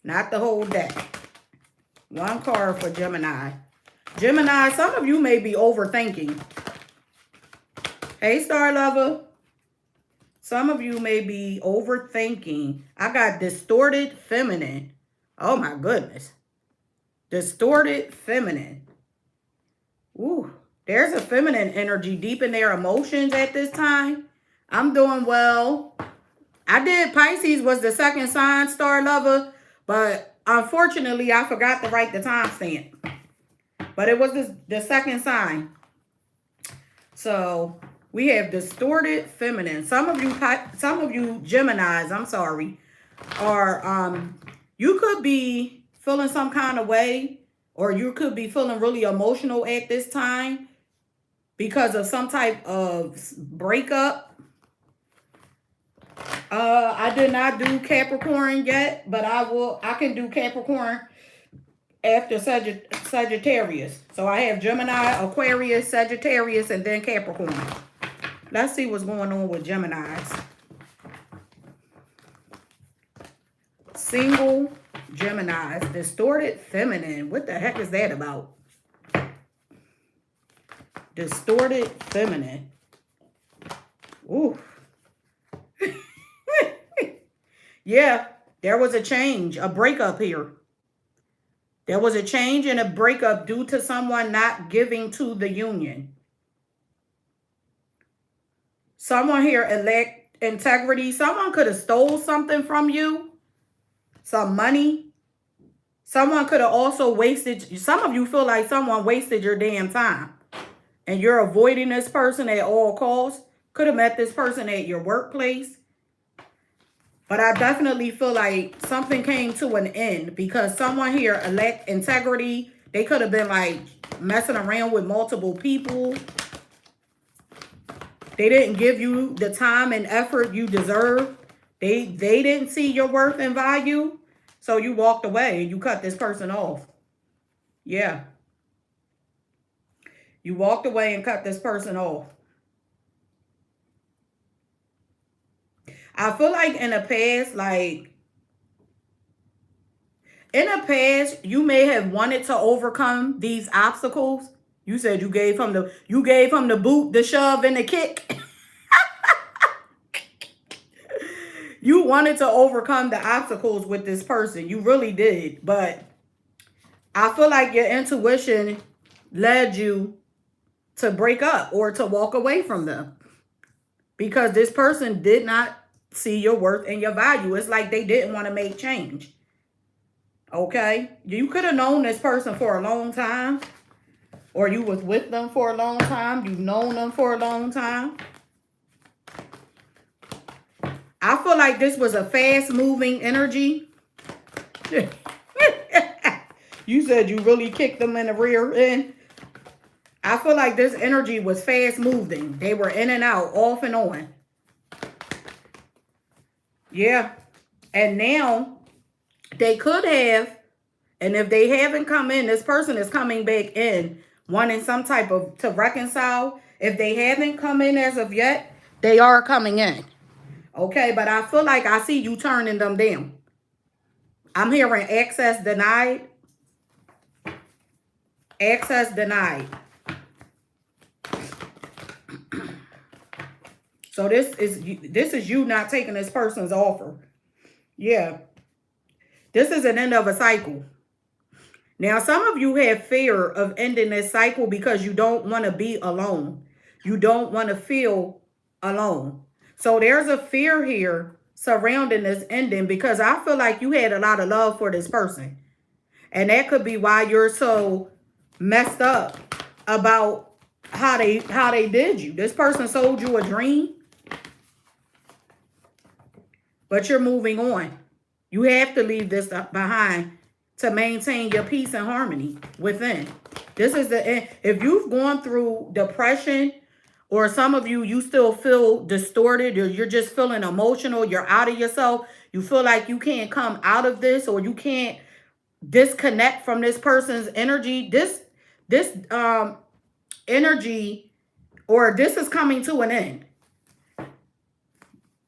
Not the whole deck. One card for Gemini. Gemini, some of you may be overthinking. Hey, Star Lover. Some of you may be overthinking. I got distorted feminine. Oh, my goodness. Distorted feminine. Ooh, there's a feminine energy deep in their emotions at this time. I'm doing well. I did Pisces was the second sign, Star Lover, but unfortunately, I forgot to write the timestamp. But it was the second sign. So we have distorted feminine. Some of you Geminis, I'm sorry, are you could be feeling some kind of way, or you could be feeling really emotional at this time because of some type of breakup. I did not do Capricorn yet, but I can do Capricorn after Sagittarius. So I have Gemini, Aquarius, Sagittarius, and then Capricorn. Let's see what's going on with Geminis. Single Geminis, distorted feminine. What the heck is that about? Distorted feminine. Ooh. Yeah, there was a change, a breakup here. There was a change and a breakup due to someone not giving to the union. Someone here elect integrity. Someone could have stole something from you. Some money. Someone could have also wasted. Some of you feel like someone wasted your damn time. And you're avoiding this person at all costs. Could have met this person at your workplace. But I definitely feel like something came to an end because someone here elect integrity. They could have been like messing around with multiple people. They didn't give you the time and effort you deserve. They didn't see your worth and value. So you walked away and you cut this person off. Yeah. You walked away and cut this person off. I feel like in the past, you may have wanted to overcome these obstacles. You said you gave him the boot, the shove, and the kick. You wanted to overcome the obstacles with this person. You really did. But I feel like your intuition led you to break up or to walk away from them. Because this person did not see your worth and your value. It's like they didn't want to make change. Okay? You could have known this person for a long time. Or you was with them for a long time. You've known them for a long time. I feel like this was a fast-moving energy. You said you really kicked them in the rear end. I feel like this energy was fast-moving. They were in and out, off and on. Yeah. And now they could have, and if they haven't come in, this person is coming back in, wanting some type of, to reconcile. If they haven't come in as of yet, they are coming in. Okay, but I feel like I see you turning them down. I'm hearing access denied. Access denied. So this is you not taking this person's offer. Yeah. This is an end of a cycle. Now, some of you have fear of ending this cycle because you don't want to be alone. You don't want to feel alone. So there's a fear here surrounding this ending because I feel like you had a lot of love for this person. And that could be why you're so messed up about how they did you. This person sold you a dream. But you're moving on. You have to leave this behind to maintain your peace and harmony within. This is the end. If you've gone through depression, or some of you, you still feel distorted, or you're just feeling emotional, you're out of yourself, you feel like you can't come out of this, or you can't disconnect from this person's energy. This energy, or this is coming to an end.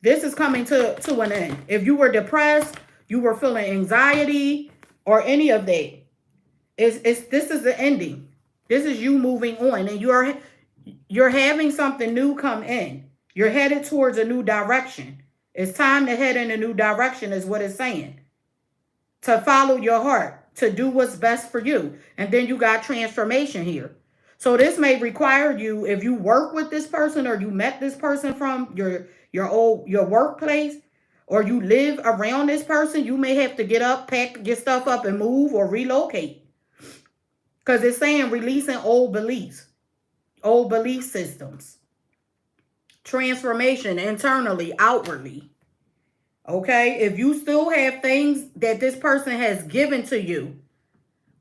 This is coming to an end. If you were depressed, you were feeling anxiety, or any of that, this is the ending. This is you moving on, and you're having something new come in. You're headed towards a new direction. It's time to head in a new direction, is what it's saying. To follow your heart, to do what's best for you. And then you got transformation here. So this may require you, if you work with this person, or you met this person from your workplace, or you live around this person, you may have to get up, pack your stuff up, and move or relocate. Because it's saying releasing old beliefs, old belief systems. Transformation internally, outwardly. Okay? If you still have things that this person has given to you,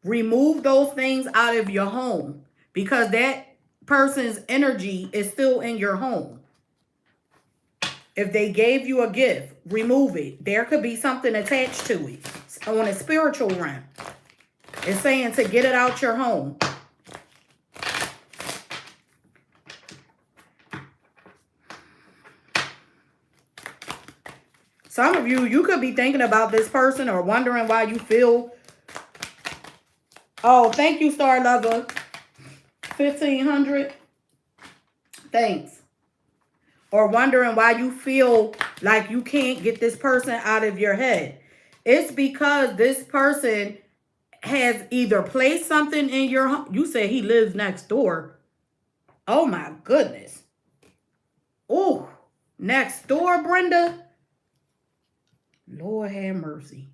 remove those things out of your home, because that person's energy is still in your home. If they gave you a gift, remove it. There could be something attached to it on a spiritual realm. It's saying to get it out your home. Some of you, you could be thinking about this person, or wondering why you feel. Oh, thank you, Star Lover. 1,500. Thanks. Or wondering why you feel like you can't get this person out of your head. It's because this person has either placed something in your home. You say he lives next door. Oh my goodness. Oh, next door, Brenda. Lord have mercy.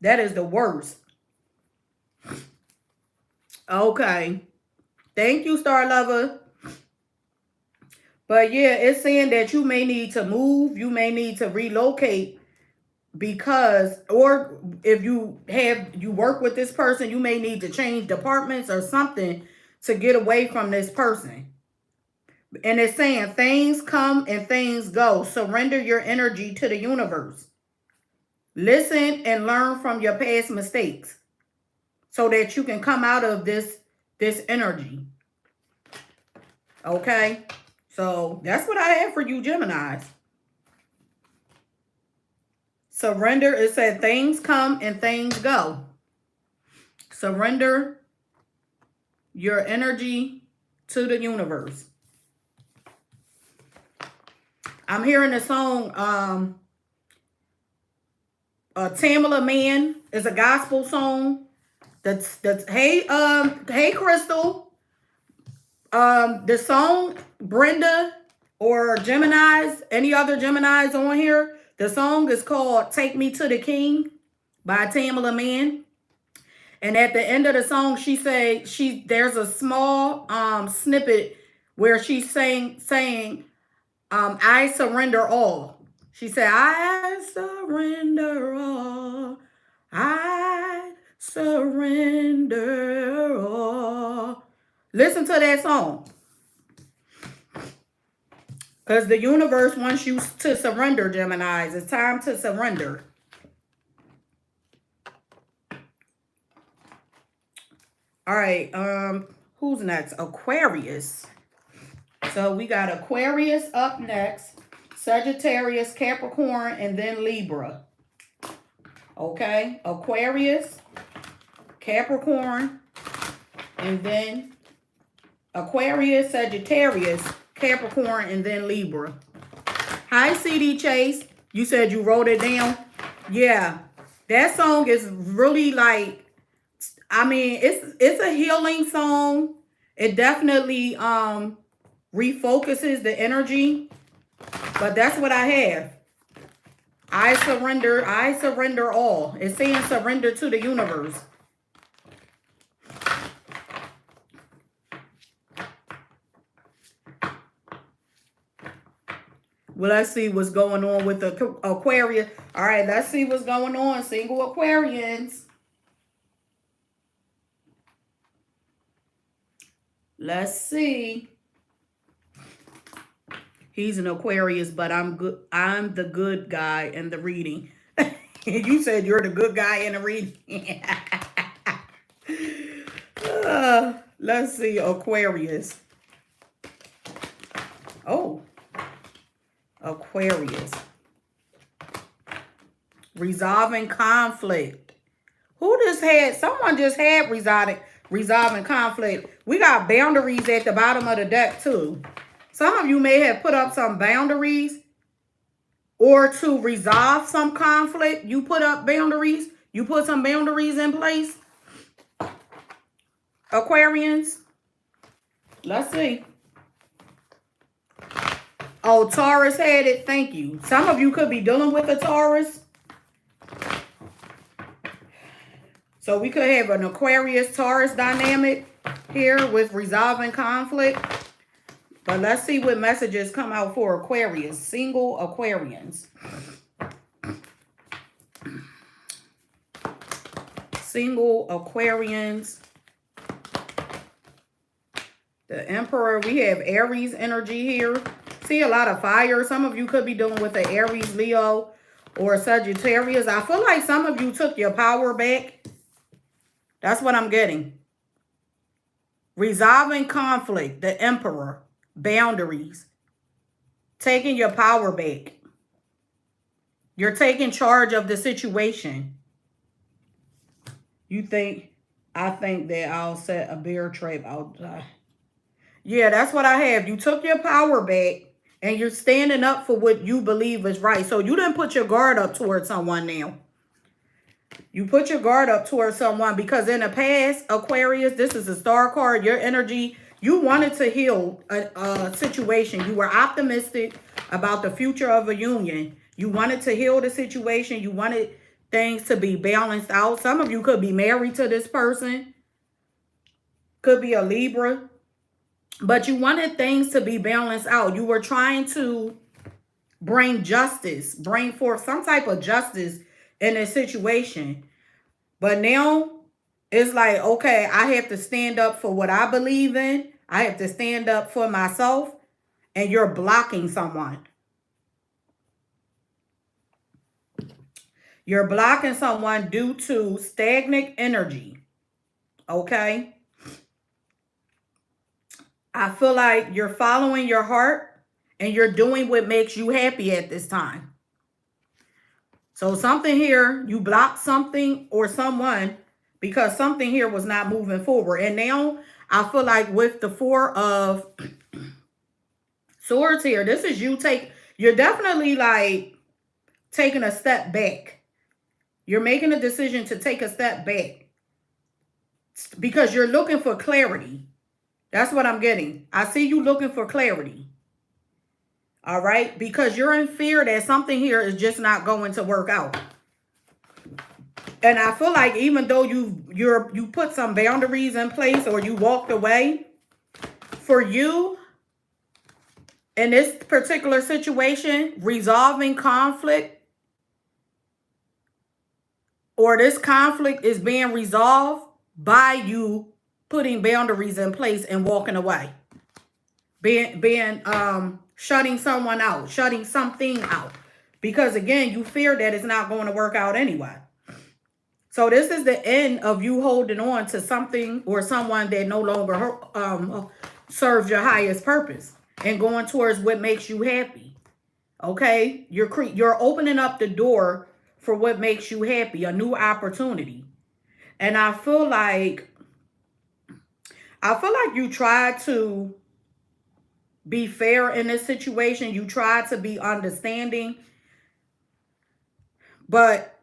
That is the worst. Okay. Thank you, Star Lover. But yeah, it's saying that you may need to move. You may need to relocate, because, or if you work with this person, you may need to change departments or something to get away from this person. And it's saying things come and things go. Surrender your energy to the universe. Listen and learn from your past mistakes, so that you can come out of this energy. Okay? So that's what I have for you, Geminis. Surrender. It said things come and things go. Surrender your energy to the universe. I'm hearing the song, Tamala Man is a gospel song. That's hey Crystal. The song, Brenda, or Geminis, any other Geminis on here, the song is called Take Me to the King by Tamala Man. And at the end of the song, there's a small snippet where she's saying I surrender all. She said, I surrender all. I surrender all. Listen to that song. Because the universe wants you to surrender, Geminis. It's time to surrender. All right. Who's next? Aquarius. So we got Aquarius up next. Sagittarius, Capricorn, and then Libra. Okay. Aquarius, Capricorn, and then Aquarius, Sagittarius, Capricorn, and then Libra. Hi, CD Chase. You said you wrote it down? Yeah. That song is really like, I mean, it's a healing song. It definitely refocuses the energy. But that's what I have. I surrender all. It's saying surrender to the universe. Well, let's see what's going on with the Aquarius. All right, let's see what's going on. Single Aquarians. Let's see. He's an Aquarius, but I'm good. I'm the good guy in the reading. You said you're the good guy in the reading. Let's see, Aquarius. Oh, Aquarius. Resolving conflict. Who just had, someone just had resolving conflict. We got boundaries at the bottom of the deck too. Some of you may have put up some boundaries, or to resolve some conflict, you put up boundaries. You put some boundaries in place. Aquarians. Let's see. Oh, Taurus had it. Thank you. Some of you could be dealing with a Taurus. So we could have an Aquarius-Taurus dynamic here with resolving conflict. But let's see what messages come out for Aquarius. Single Aquarians. Single Aquarians. The Emperor. We have Aries energy here. See a lot of fire. Some of you could be dealing with the Aries, Leo, or Sagittarius. I feel like some of you took your power back. That's what I'm getting. Resolving conflict. The Emperor. Boundaries. Taking your power back. You're taking charge of the situation. You think, I think that I'll set a bear trap outside. Yeah, that's what I have. You took your power back and you're standing up for what you believe is right. So you didn't put your guard up towards someone now. You put your guard up towards someone because in the past, Aquarius, this is a star card, your energy, you wanted to heal a situation. You were optimistic about the future of a union. You wanted to heal the situation. You wanted things to be balanced out. Some of you could be married to this person. Could be a Libra. But you wanted things to be balanced out. You were trying to bring justice, bring forth some type of justice in a situation. But now it's like, okay, I have to stand up for what I believe in. I have to stand up for myself. And you're blocking someone. You're blocking someone due to stagnant energy. Okay? I feel like you're following your heart and you're doing what makes you happy at this time. So something here, you blocked something or someone because something here was not moving forward. And now I feel like with the Four of Swords here, this is you you're definitely like taking a step back. You're making a decision to take a step back because you're looking for clarity. That's what I'm getting. I see you looking for clarity. All right? Because you're in fear that something here is just not going to work out. And I feel like even though you put some boundaries in place or you walked away, for you, in this particular situation, resolving conflict, or this conflict is being resolved by you putting boundaries in place and walking away. Shutting someone out, shutting something out. Because again, you fear that it's not going to work out anyway. So this is the end of you holding on to something or someone that no longer serves your highest purpose and going towards what makes you happy. Okay? You're opening up the door for what makes you happy, a new opportunity. And I feel like you tried to be fair in this situation. You tried to be understanding. But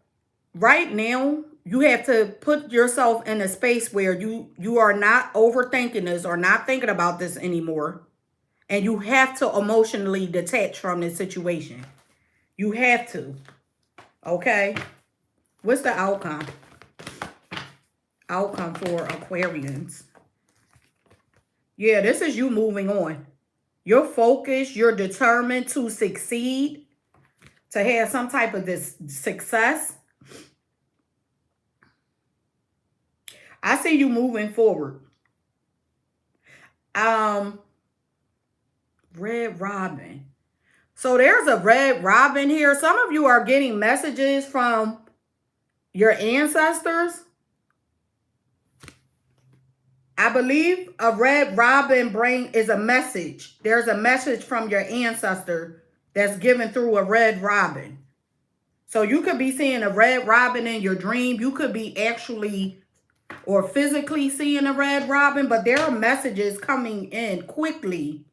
right now, you have to put yourself in a space where you are not overthinking this or not thinking about this anymore. And you have to emotionally detach from this situation. You have to. Okay? What's the outcome? Outcome for Aquarians. Yeah, this is you moving on. You're focused. You're determined to succeed. To have some type of this success. I see you moving forward. Red Robin. So there's a red robin here. Some of you are getting messages from your ancestors. I believe a red robin is a message. There's a message from your ancestor that's given through a red robin. So you could be seeing a red robin in your dream. You could be actually or physically seeing a red robin, but there are messages coming in quickly.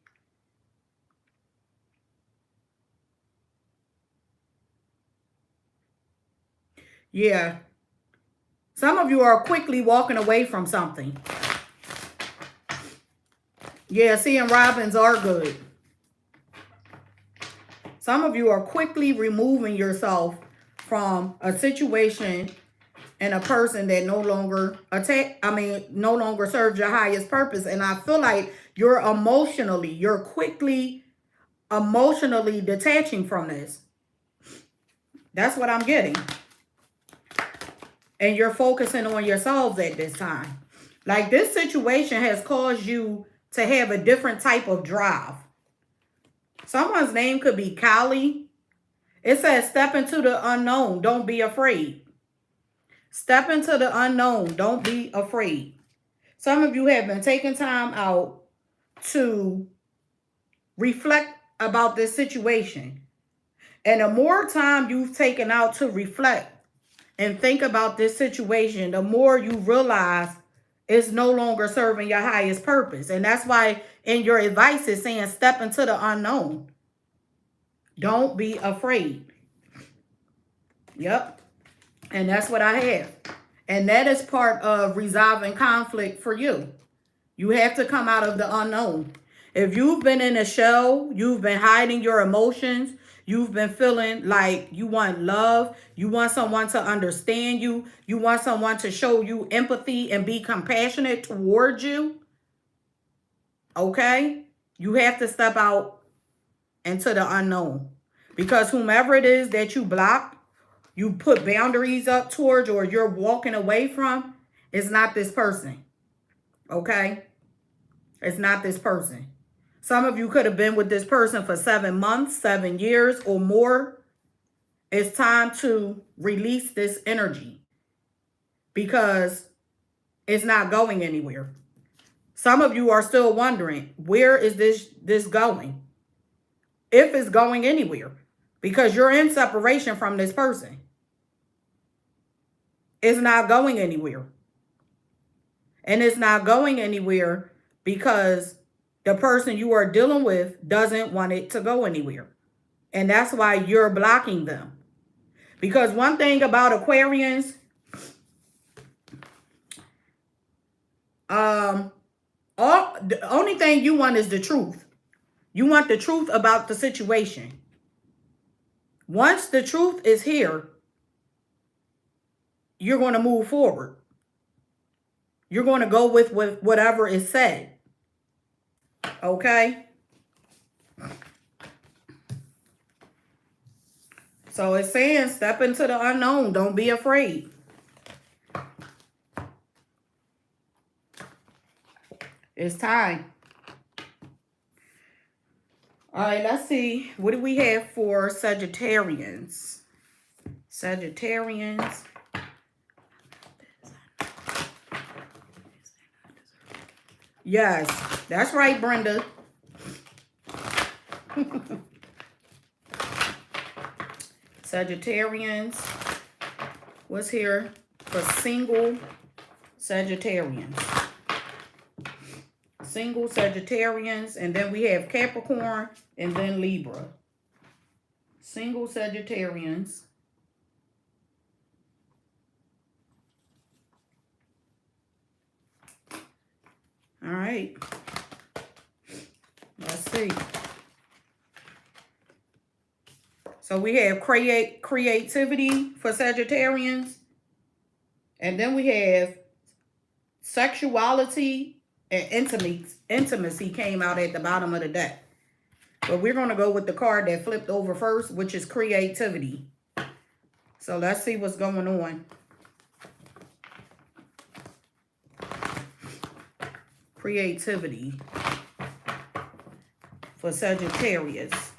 Yeah. Some of you are quickly walking away from something. Yeah, seeing robins are good. Some of you are quickly removing yourself from a situation and a person that no longer no longer serves your highest purpose. And I feel like you're quickly emotionally detaching from this. That's what I'm getting. And you're focusing on yourselves at this time. Like this situation has caused you to have a different type of drive. Someone's name could be Kali. It says, step into the unknown. Don't be afraid. Step into the unknown. Don't be afraid. Some of you have been taking time out to reflect about this situation. And the more time you've taken out to reflect and think about this situation, the more you realize it's no longer serving your highest purpose. And that's why in your advice it's saying step into the unknown. Don't be afraid. Yep. And that's what I have. And that is part of resolving conflict for you. You have to come out of the unknown. If you've been in a shell, you've been hiding your emotions, you've been feeling like you want love, you want someone to understand you, you want someone to show you empathy and be compassionate towards you, okay? You have to step out into the unknown. Because whomever it is that you block, you put boundaries up towards, or you're walking away from, is not this person, okay? It's not this person. Some of you could have been with this person for 7 months, 7 years or more. It's time to release this energy because it's not going anywhere. Some of you are still wondering, where is this going? If it's going anywhere, because you're in separation from this person. It's not going anywhere. And it's not going anywhere because the person you are dealing with doesn't want it to go anywhere. And that's why you're blocking them. Because one thing about Aquarians, the only thing you want is the truth. You want the truth about the situation. Once the truth is here, you're going to move forward. You're going to go with whatever is said. Okay? So it's saying step into the unknown. Don't be afraid. It's time. All right, let's see. What do we have for Sagittarians? Sagittarians. Yes, that's right, Brenda. Sagittarians. What's here for single Sagittarians? Single Sagittarians, and then we have Capricorn, and then Libra. Single Sagittarians. All right. Let's see. So we have creativity for Sagittarians. And then we have sexuality and intimacy came out at the bottom of the deck. But we're going to go with the card that flipped over first, which is creativity. So let's see what's going on. Creativity. for Sagittarius.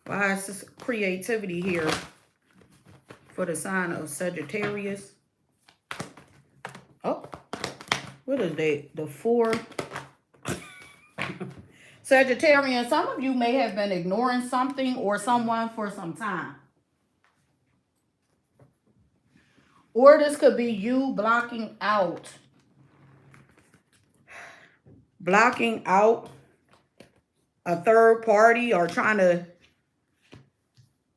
Why is this creativity here for the sign of Sagittarius? Oh, what is that? The 4. Sagittarian, some of you may have been ignoring something or someone for some time. Or this could be you blocking out a third party, or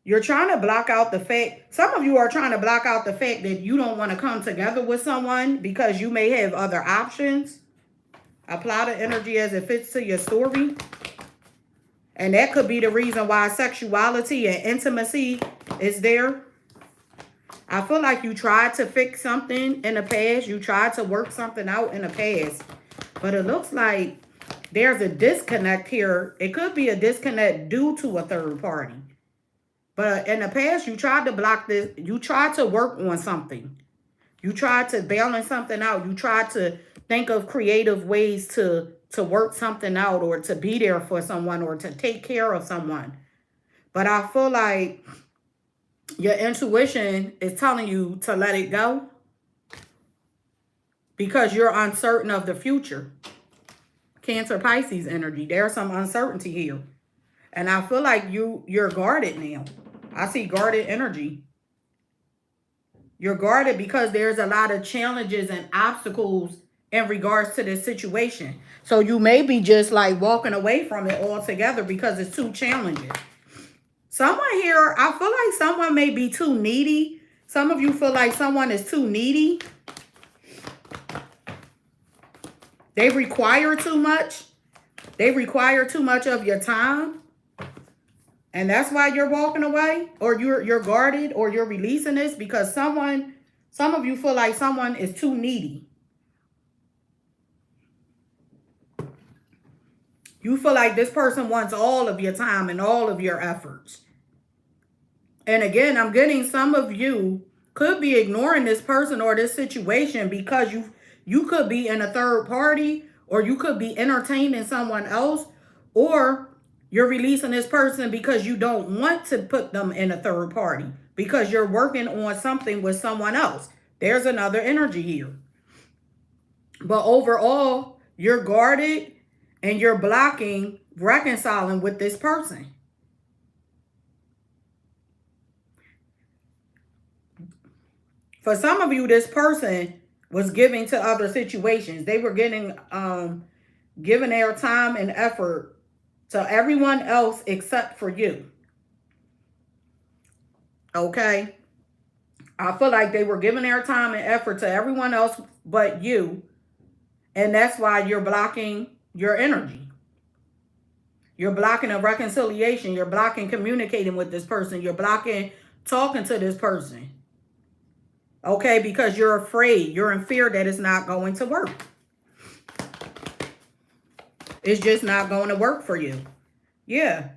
you're trying to block out the fact, some of you are trying to block out the fact that you don't want to come together with someone because you may have other options. Apply the energy as it fits to your story. And that could be the reason why sexuality and intimacy is there. I feel like you tried to fix something in the past. You tried to work something out in the past. But it looks like there's a disconnect here. It could be a disconnect due to a third party. But in the past, you tried to block this. You tried to work on something. You tried to balance something out. You tried to think of creative ways to work something out, or to be there for someone, or to take care of someone. But I feel like your intuition is telling you to let it go because you're uncertain of the future. Cancer, Pisces energy. There's some uncertainty here. And I feel like you're guarded now. I see guarded energy. You're guarded because there's a lot of challenges and obstacles in regards to this situation. So you may be just like walking away from it altogether because it's too challenging. Someone here, I feel like someone may be too needy. Some of you feel like someone is too needy. They require too much. They require too much of your time. And that's why you're walking away, or you're guarded, or you're releasing this because some of you feel like someone is too needy. You feel like this person wants all of your time and all of your efforts. And again, I'm getting some of you could be ignoring this person or this situation because you could be in a third party, or you could be entertaining someone else, or you're releasing this person because you don't want to put them in a third party because you're working on something with someone else. There's another energy here. But overall, you're guarded and you're blocking reconciling with this person. For some of you, this person was giving to other situations. They were giving their time and effort to everyone else except for you. Okay? I feel like they were giving their time and effort to everyone else but you. And that's why you're blocking your energy. You're blocking a reconciliation. You're blocking communicating with this person. You're blocking talking to this person. Okay? Because you're afraid. You're in fear that it's not going to work. It's just not going to work for you. Yeah.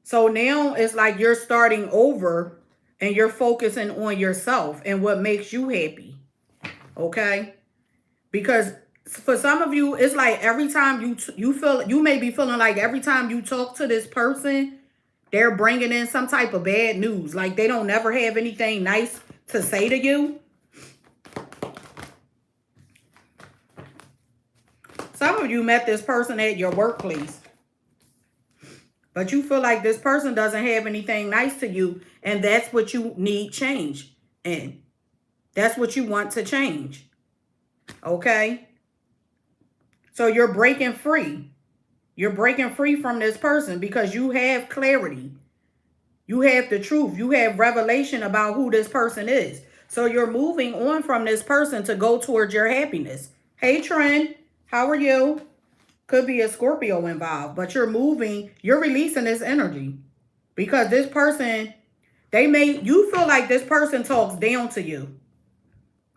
So now it's like you're starting over and you're focusing on yourself and what makes you happy. Okay? Because for some of you, it's like every time you may be feeling like every time you talk to this person, they're bringing in some type of bad news. Like they don't never have anything nice to say to you. Some of you met this person at your workplace, but you feel like this person doesn't have anything nice to you, and that's what you need change in. That's what you want to change. Okay? So you're breaking free. You're breaking free from this person because you have clarity. You have the truth. You have revelation about who this person is. So you're moving on from this person to go towards your happiness. Hey, Trent. How are you? Could be a Scorpio involved, but you're moving, you're releasing this energy because this person, you feel like this person talks down to you,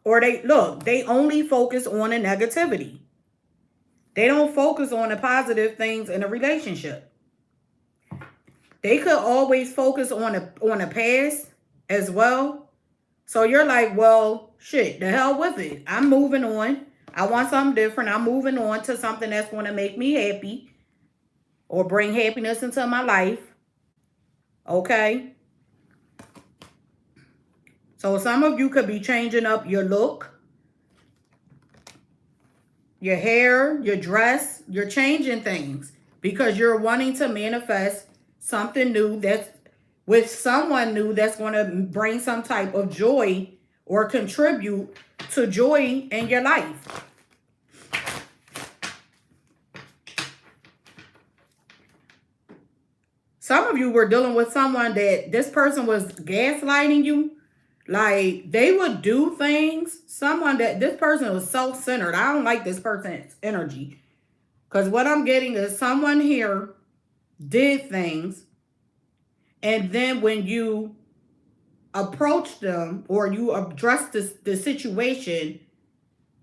or they only focus on the negativity. They don't focus on the positive things in a relationship. They could always focus on the past as well. So you're like, well, shit, the hell with it. I'm moving on. I want something different. I'm moving on to something that's going to make me happy. or bring happiness into my life. Okay? So some of you could be changing up your look, your hair, your dress. You're changing things because you're wanting to manifest something new that's with someone new that's going to bring some type of joy or contribute to joy in your life. Some of you were dealing with someone that this person was gaslighting you. Like, they would do things. Someone that this person was self-centered. I don't like this person's energy. Because what I'm getting is someone here did things. And then when you approach them or you address the situation,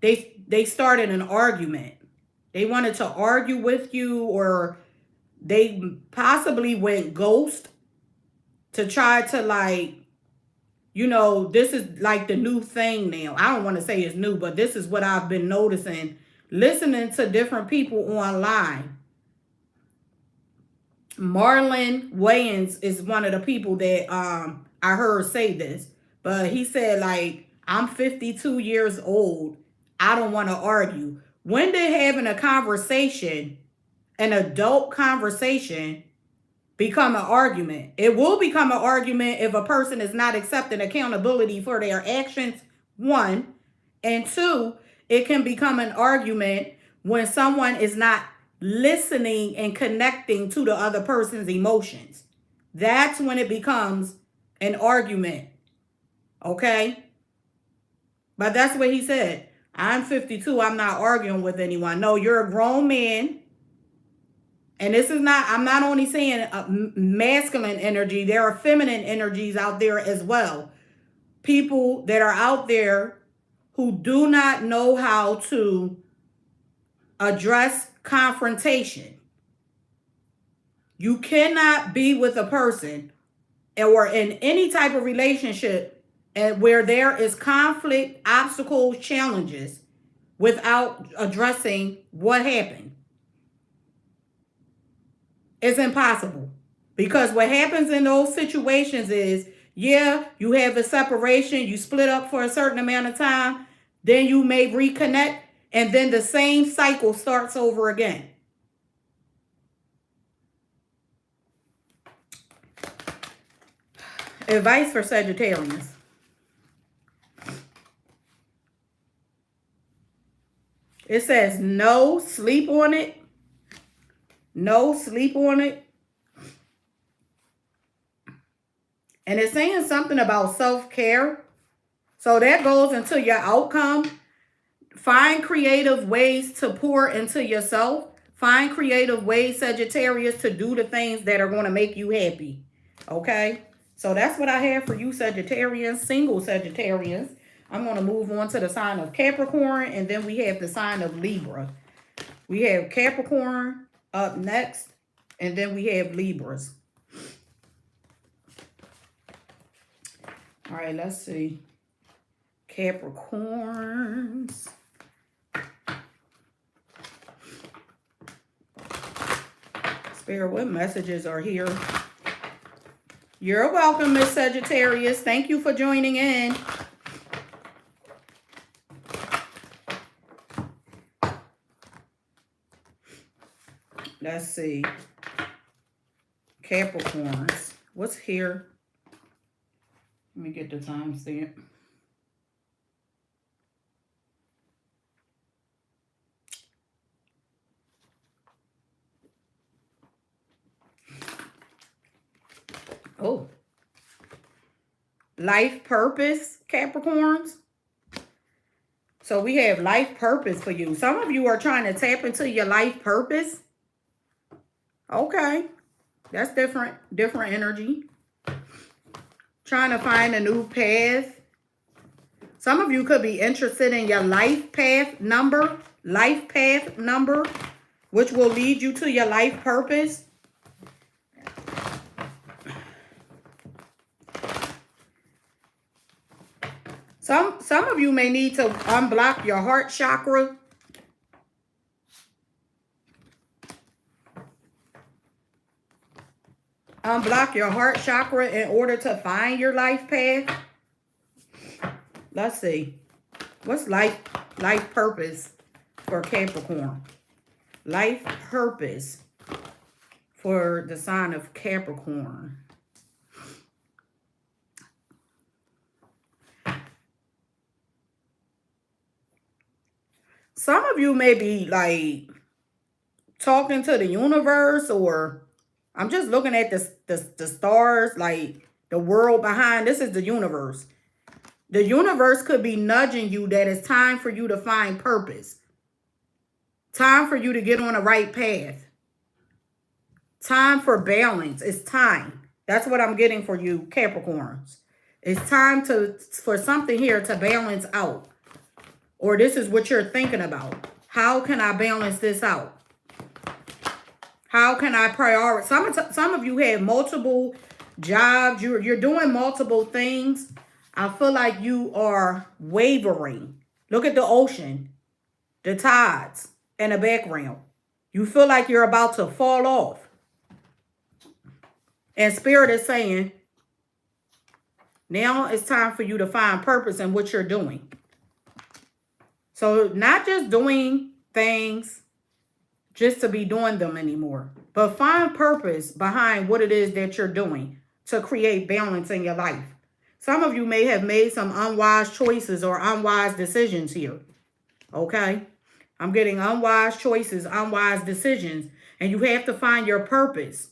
they started an argument. They wanted to argue with you, or they possibly went ghost to try to, like, you know, this is like the new thing now. I don't want to say it's new, but this is what I've been noticing, listening to different people online. Marlon Wayans is one of the people that I heard say this. But he said, like, I'm 52 years old. I don't want to argue. When they're having a conversation, an adult conversation, become an argument. It will become an argument if a person is not accepting accountability for their actions, one. And two, it can become an argument when someone is not listening and connecting to the other person's emotions. That's when it becomes an argument. Okay? But that's what he said. I'm 52. I'm not arguing with anyone. No, you're a grown man. And this is not, I'm not only saying masculine energy, there are feminine energies out there as well. People that are out there who do not know how to address confrontation. You cannot be with a person or in any type of relationship and where there is conflict, obstacles, challenges without addressing what happened. It's impossible. Because what happens in those situations is, yeah, you have a separation, you split up for a certain amount of time, then you may reconnect, and then the same cycle starts over again. Advice for Sagittarius. It says no, sleep on it. No, sleep on it. And it's saying something about self-care. So that goes into your outcome. Find creative ways to pour into yourself. Find creative ways, Sagittarius, to do the things that are going to make you happy. Okay? So that's what I have for you, Sagittarians, single Sagittarians. I'm going to move on to the sign of Capricorn, and then we have the sign of Libra. We have Capricorn up next, and then we have Libras. All right, let's see. Capricorns. Spirit, what messages are here? You're welcome, Miss Sagittarius. Thank you for joining in. Let's see. Capricorns. What's here? Let me get the timestamp. Oh. Life purpose, Capricorns. So we have life purpose for you. Some of you are trying to tap into your life purpose. Okay. That's different energy. Trying to find a new path. Some of you could be interested in your life path number, which will lead you to your life purpose. Some of you may need to unblock your heart chakra. unblock your heart chakra in order to find your life path? Let's see. What's life purpose for Capricorn? Life purpose for the sign of Capricorn. Some of you may be like talking to the universe, or I'm just looking at the stars, like the world behind. This is the universe. The universe could be nudging you that it's time for you to find purpose. Time for you to get on the right path. Time for balance. It's time. That's what I'm getting for you, Capricorns. It's time for something here to balance out. Or this is what you're thinking about. How can I balance this out? How can I prioritize? Some of you have multiple jobs. You're doing multiple things. I feel like you are wavering. Look at the ocean, the tides in the background. You feel like you're about to fall off. And Spirit is saying, now it's time for you to find purpose in what you're doing. So not just doing things just to be doing them anymore, but find purpose behind what it is that you're doing to create balance in your life. Some of you may have made some unwise choices or unwise decisions here. Okay? I'm getting unwise choices, unwise decisions, and you have to find your purpose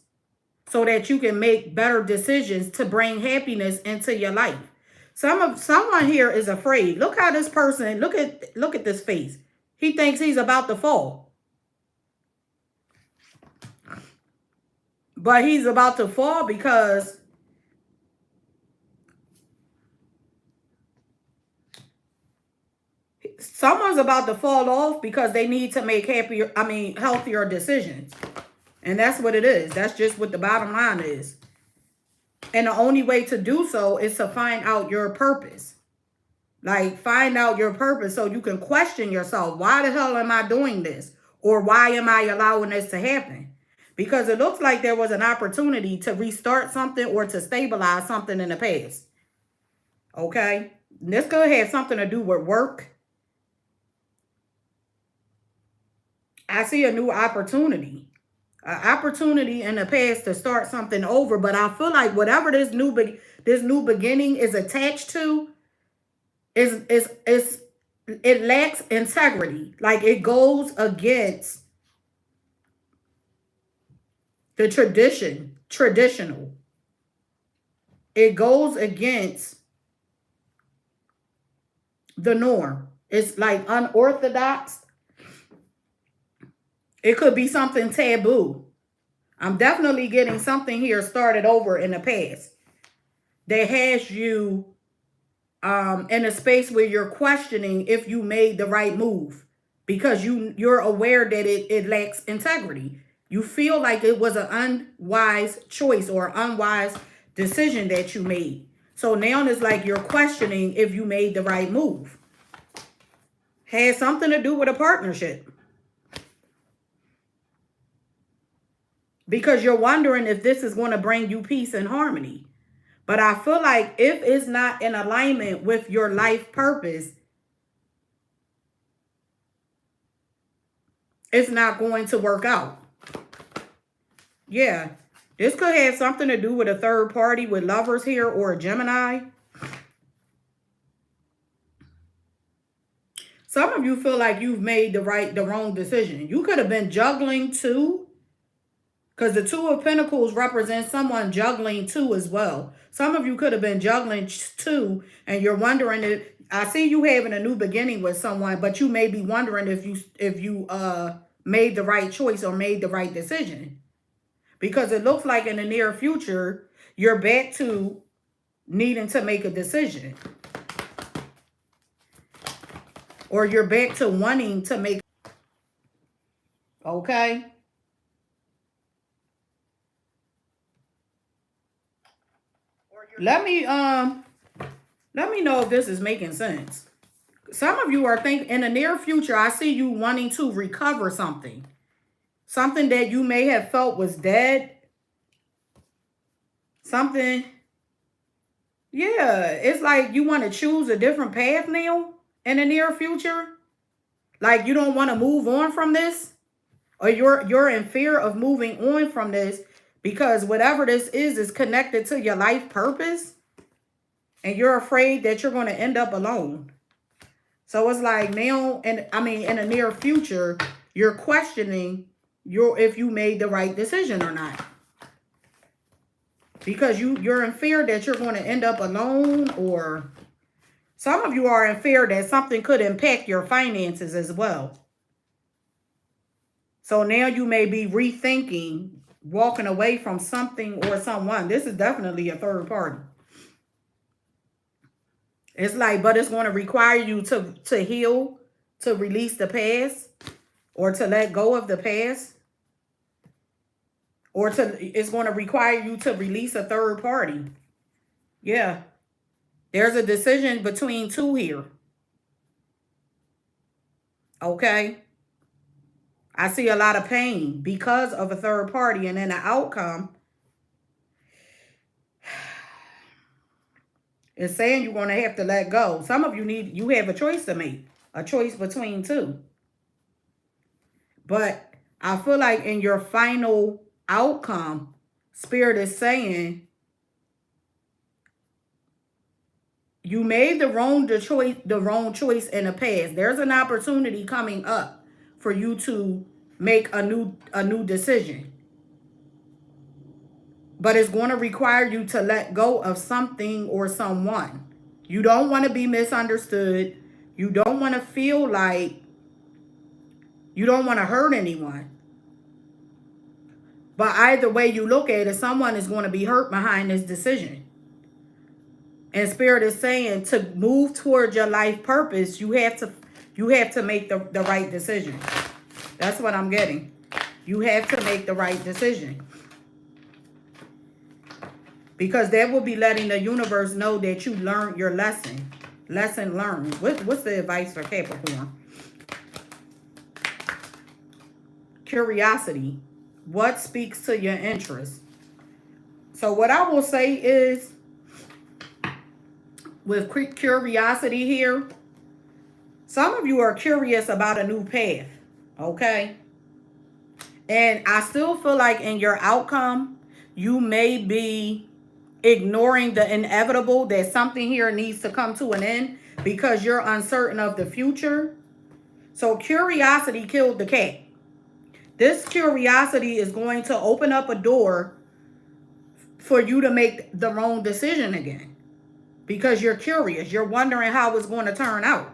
so that you can make better decisions to bring happiness into your life. Someone here is afraid. Look how this person, look at this face. He thinks he's about to fall. But he's about to fall because someone's about to fall off because they need to make healthier decisions. And that's what it is. That's just what the bottom line is. And the only way to do so is to find out your purpose. Like, find out your purpose so you can question yourself. Why the hell am I doing this? Or why am I allowing this to happen? Because it looks like there was an opportunity to restart something or to stabilize something in the past. Okay? This could have something to do with work. I see a new opportunity. An opportunity in the past to start something over. But I feel like whatever this new beginning is attached to, it lacks integrity. Like, it goes against the traditional. It goes against the norm. It's like unorthodox. It could be something taboo. I'm definitely getting something here started over in the past that has you in a space where you're questioning if you made the right move because you're aware that it lacks integrity. You feel like it was an unwise choice or unwise decision that you made. So now it's like you're questioning if you made the right move. Has something to do with a partnership. Because you're wondering if this is going to bring you peace and harmony. But I feel like if it's not in alignment with your life purpose, it's not going to work out. Yeah, this could have something to do with a third party with Lovers here or a Gemini. Some of you feel like you've made the wrong decision. You could have been juggling too. Because the Two of Pentacles represents someone juggling too as well. Some of you could have been juggling too, and you're wondering if, I see you having a new beginning with someone, but you may be wondering if you made the right choice or made the right decision. Because it looks like in the near future, you're back to needing to make a decision. Or you're back to wanting to make, okay? Let me know if this is making sense. Some of you are thinking in the near future, I see you wanting to recover something. Something that you may have felt was dead. Something, yeah, it's like you want to choose a different path now in the near future. Like you don't want to move on from this, or you're in fear of moving on from this because whatever this is connected to your life purpose, and you're afraid that you're going to end up alone. So it's like now, and I mean, in the near future, you're questioning if you made the right decision or not. Because you're in fear that you're going to end up alone, or some of you are in fear that something could impact your finances as well. So now you may be rethinking walking away from something or someone. This is definitely a third party. It's like, but it's going to require you to heal, to release the past, or to let go of the past, or it's going to require you to release a third party. Yeah. There's a decision between two here. Okay. I see a lot of pain because of a third party, and then the outcome is saying you're going to have to let go. Some of you have a choice to make, a choice between two. But I feel like in your final outcome, Spirit is saying you made the wrong choice in the past. There's an opportunity coming up for you to make a new decision. But it's going to require you to let go of something or someone. You don't want to be misunderstood. You don't want to feel like you don't want to hurt anyone. But either way you look at it, someone is going to be hurt behind this decision. And Spirit is saying to move towards your life purpose, you have to make the right decision. That's what I'm getting. You have to make the right decision. Because that will be letting the universe know that you learned your lesson. Lesson learned. What's the advice for Capricorn? Curiosity. What speaks to your interest? So what I will say is, with curiosity here, some of you are curious about a new path. Okay? And I still feel like in your outcome, you may be ignoring the inevitable, that something here needs to come to an end because you're uncertain of the future. So curiosity killed the cat. This curiosity is going to open up a door for you to make the wrong decision again. Because you're curious. You're wondering how it's going to turn out.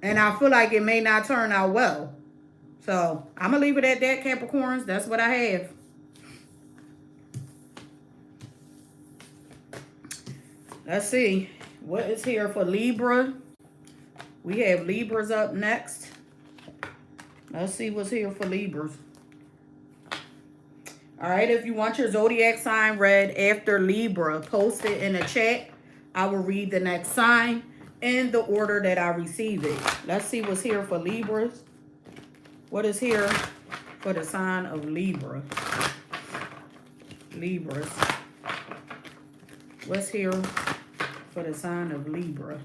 And I feel like it may not turn out well. So I'm going to leave it at that, Capricorns. That's what I have. Let's see. What is here for Libra? We have Libras up next. Let's see what's here for Libras. All right, if you want your zodiac sign read after Libra, post it in the chat. I will read the next sign in the order that I receive it. Let's see what's here for Libras. What is here for the sign of Libra? Libras. What's here for the sign of Libra?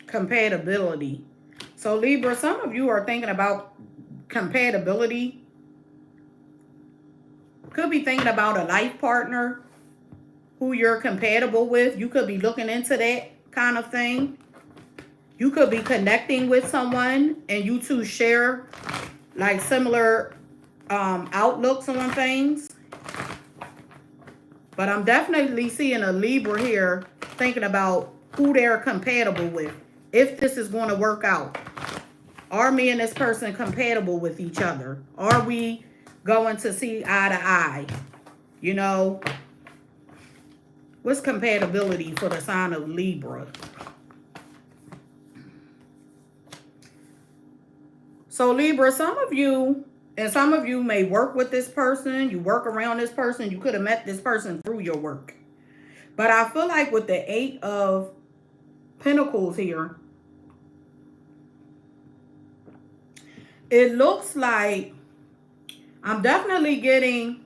Compatibility. So Libra, some of you are thinking about compatibility. Could be thinking about a life partner who you're compatible with. You could be looking into that kind of thing. You could be connecting with someone and you two share like similar outlooks on things. But I'm definitely seeing a Libra here thinking about who they're compatible with. If this is going to work out. Are me and this person compatible with each other? Are we going to see eye to eye? You know, what's compatibility for the sign of Libra? So Libra, some of you may work with this person. You work around this person. You could have met this person through your work. But I feel like with the 8 of Pentacles here. It looks like I'm definitely getting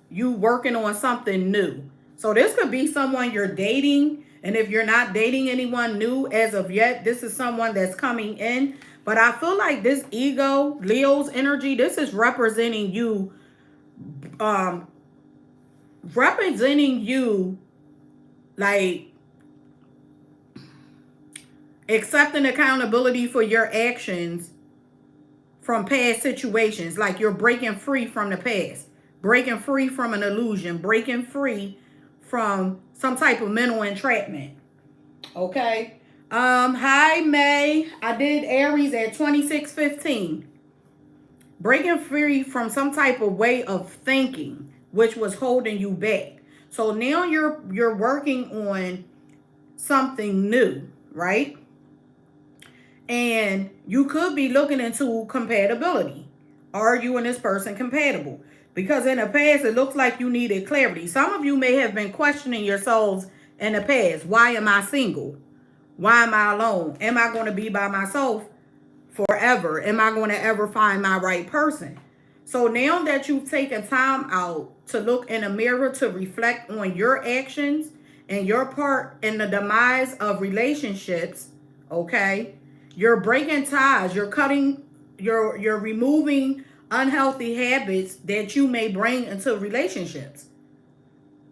you working on something new. So this could be someone you're dating. And if you're not dating anyone new as of yet, this is someone that's coming in. But I feel like this ego, Leo's energy, this is representing you, like accepting accountability for your actions from past situations. Like you're breaking free from the past, breaking free from an illusion, breaking free from some type of mental entrapment. Okay. Hi May. I did Aries at 26:15. Breaking free from some type of way of thinking which was holding you back. So now you're working on something new, right? And you could be looking into compatibility. Are you and this person compatible? Because in the past, it looks like you needed clarity. Some of you may have been questioning yourselves in the past. Why am I single? Why am I alone? Am I going to be by myself forever? Am I going to ever find my right person? So now that you've taken time out to look in a mirror to reflect on your actions and your part in the demise of relationships, okay? You're breaking ties. You're cutting, you're removing unhealthy habits that you may bring into relationships.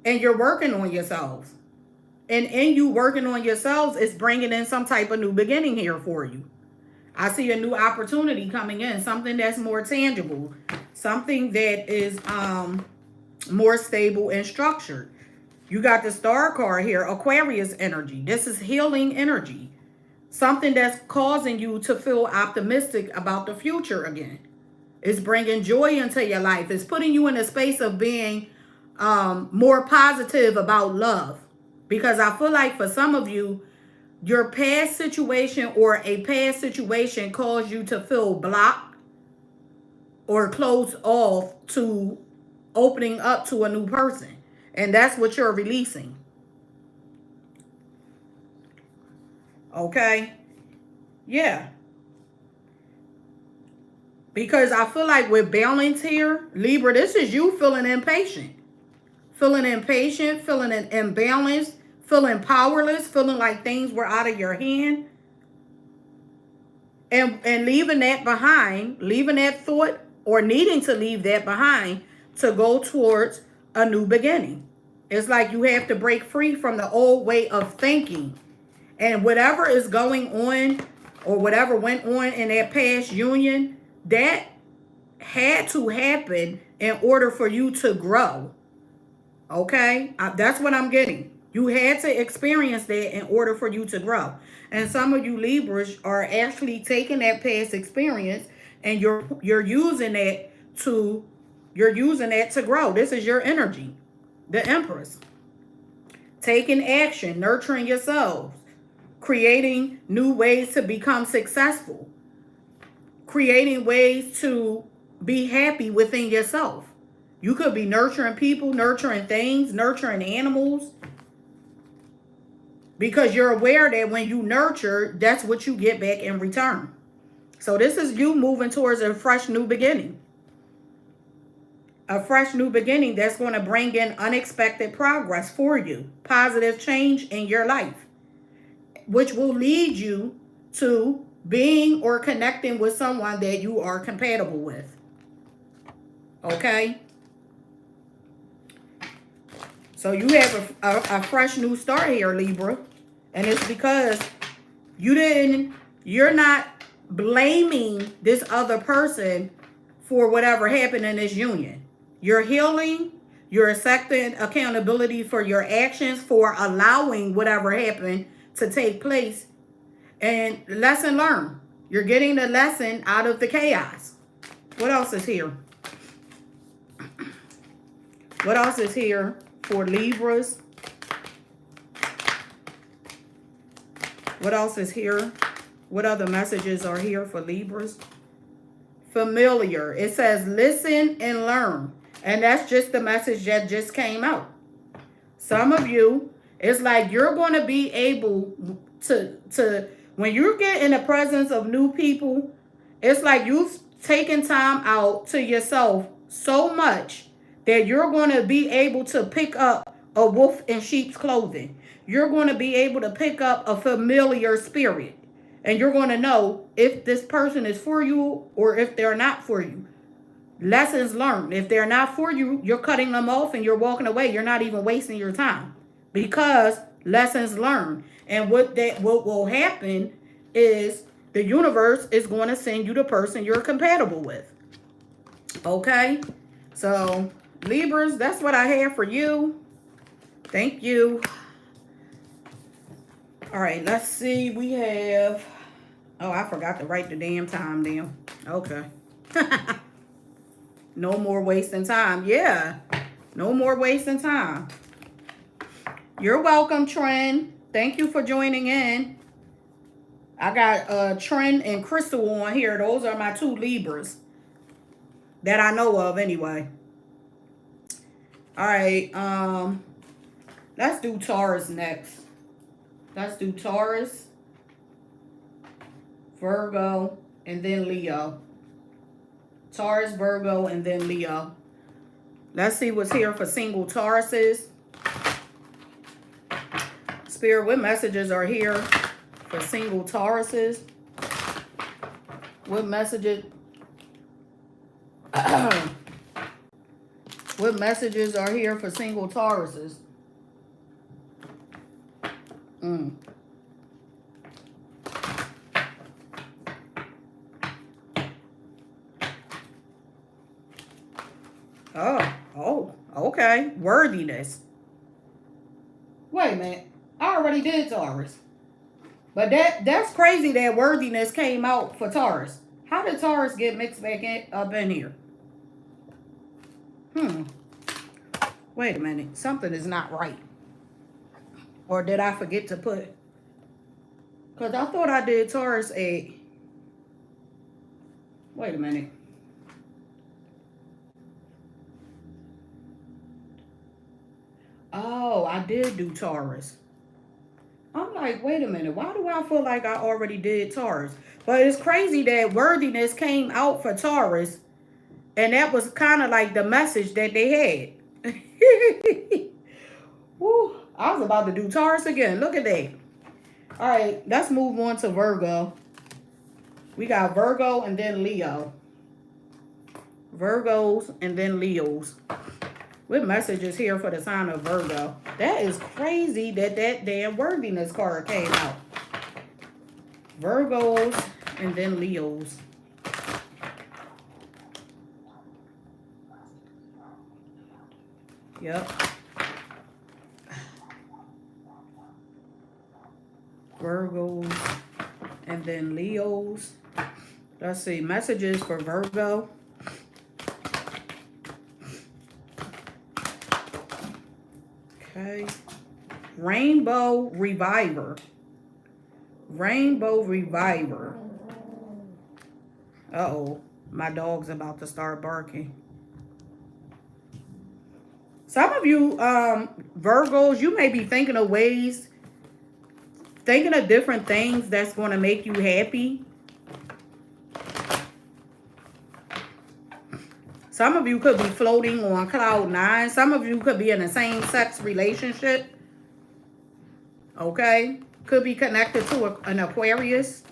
And you're working on yourselves. And in you working on yourselves, it's bringing in some type of new beginning here for you. I see a new opportunity coming in, something that's more tangible, something that is more stable and structured. You got the Star card here, Aquarius energy. This is healing energy. Something that's causing you to feel optimistic about the future again. It's bringing joy into your life. It's putting you in a space of being more positive about love. Because I feel like for some of you, your past situation or a past situation caused you to feel blocked or closed off to opening up to a new person. And that's what you're releasing. Okay? Yeah. Because I feel like with balance here, Libra, this is you feeling impatient. Feeling impatient, feeling imbalanced, feeling powerless, feeling like things were out of your hand. And leaving that behind, leaving that thought or needing to leave that behind to go towards a new beginning. It's like you have to break free from the old way of thinking. And whatever is going on or whatever went on in that past union, that had to happen in order for you to grow. Okay? That's what I'm getting. You had to experience that in order for you to grow. And some of you Libras are actually taking that past experience and you're using that to grow. This is your energy. The Empress. Taking action, nurturing yourselves, creating new ways to become successful, creating ways to be happy within yourself. You could be nurturing people, nurturing things, nurturing animals. Because you're aware that when you nurture, that's what you get back in return. So this is you moving towards a fresh new beginning. A fresh new beginning that's going to bring in unexpected progress for you. Positive change in your life. Which will lead you to being or connecting with someone that you are compatible with. Okay? So you have a fresh new start here, Libra. And it's because you're not blaming this other person for whatever happened in this union. You're healing. You're accepting accountability for your actions, for allowing whatever happened to take place. And lesson learned. You're getting the lesson out of the chaos. What else is here? What else is here for Libras? What else is here? What other messages are here for Libras? Familiar. It says listen and learn. And that's just the message that just came out. Some of you, it's like you're going to be able, when you get in the presence of new people, it's like you've taken time out to yourself so much that you're going to be able to pick up a wolf in sheep's clothing. You're going to be able to pick up a familiar spirit. And you're going to know if this person is for you or if they're not for you. Lessons learned. If they're not for you, you're cutting them off and you're walking away. You're not even wasting your time. Because lessons learned. And what will happen is the universe is going to send you the person you're compatible with. Okay? So, Libras, that's what I have for you. Thank you. All right, let's see. We have... Oh, I forgot to write the damn time down. Okay. No more wasting time. Yeah. No more wasting time. You're welcome, Trend. Thank you for joining in. I got Trend and Crystal on here. Those are my two Libras that I know of anyway. All right. Let's do Taurus next. Let's do Taurus, Virgo, and then Leo. Taurus, Virgo, and then Leo. Let's see what's here for single Tauruses. Spirit, what messages are here for single Tauruses? What messages? What messages are here for single Tauruses? Oh, okay. Worthiness. Wait a minute. I already did Taurus. But that's crazy that worthiness came out for Taurus. How did Taurus get mixed back up in here? Wait a minute. Something is not right. Or did I forget to put... Because I thought I did Taurus a... Wait a minute. Oh, I did do Taurus. I'm like, wait a minute. Why do I feel like I already did Taurus? But it's crazy that worthiness came out for Taurus. And that was kind of like the message that they had. Woo, I was about to do Taurus again. Look at that. All right, let's move on to Virgo. We got Virgo and then Leo. Virgos and then Leos. What message is here for the sign of Virgo? That is crazy that damn worthiness card came out. Virgos and then Leos. Yep. Virgos and then Leos. Let's see. Messages for Virgo. Okay. Rainbow Reviver. Rainbow Reviver. Uh-oh. My dog's about to start barking. Some of you, Virgos, you may be thinking of ways, thinking of different things that's going to make you happy. Some of you could be floating on cloud 9. Some of you could be in a same-sex relationship. Okay? Could be connected to an Aquarius.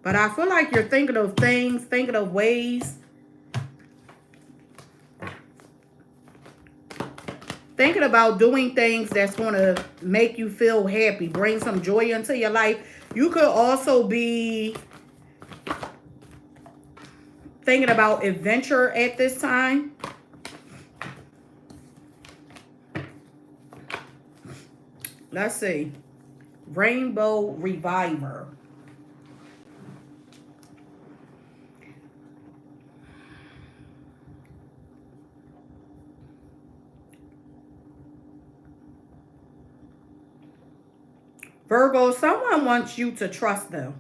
But I feel like you're thinking of things, thinking of ways. Thinking about doing things that's going to make you feel happy. Bring some joy into your life. You could also be thinking about adventure at this time. Let's see. Rainbow Reviver. Virgo, someone wants you to trust them.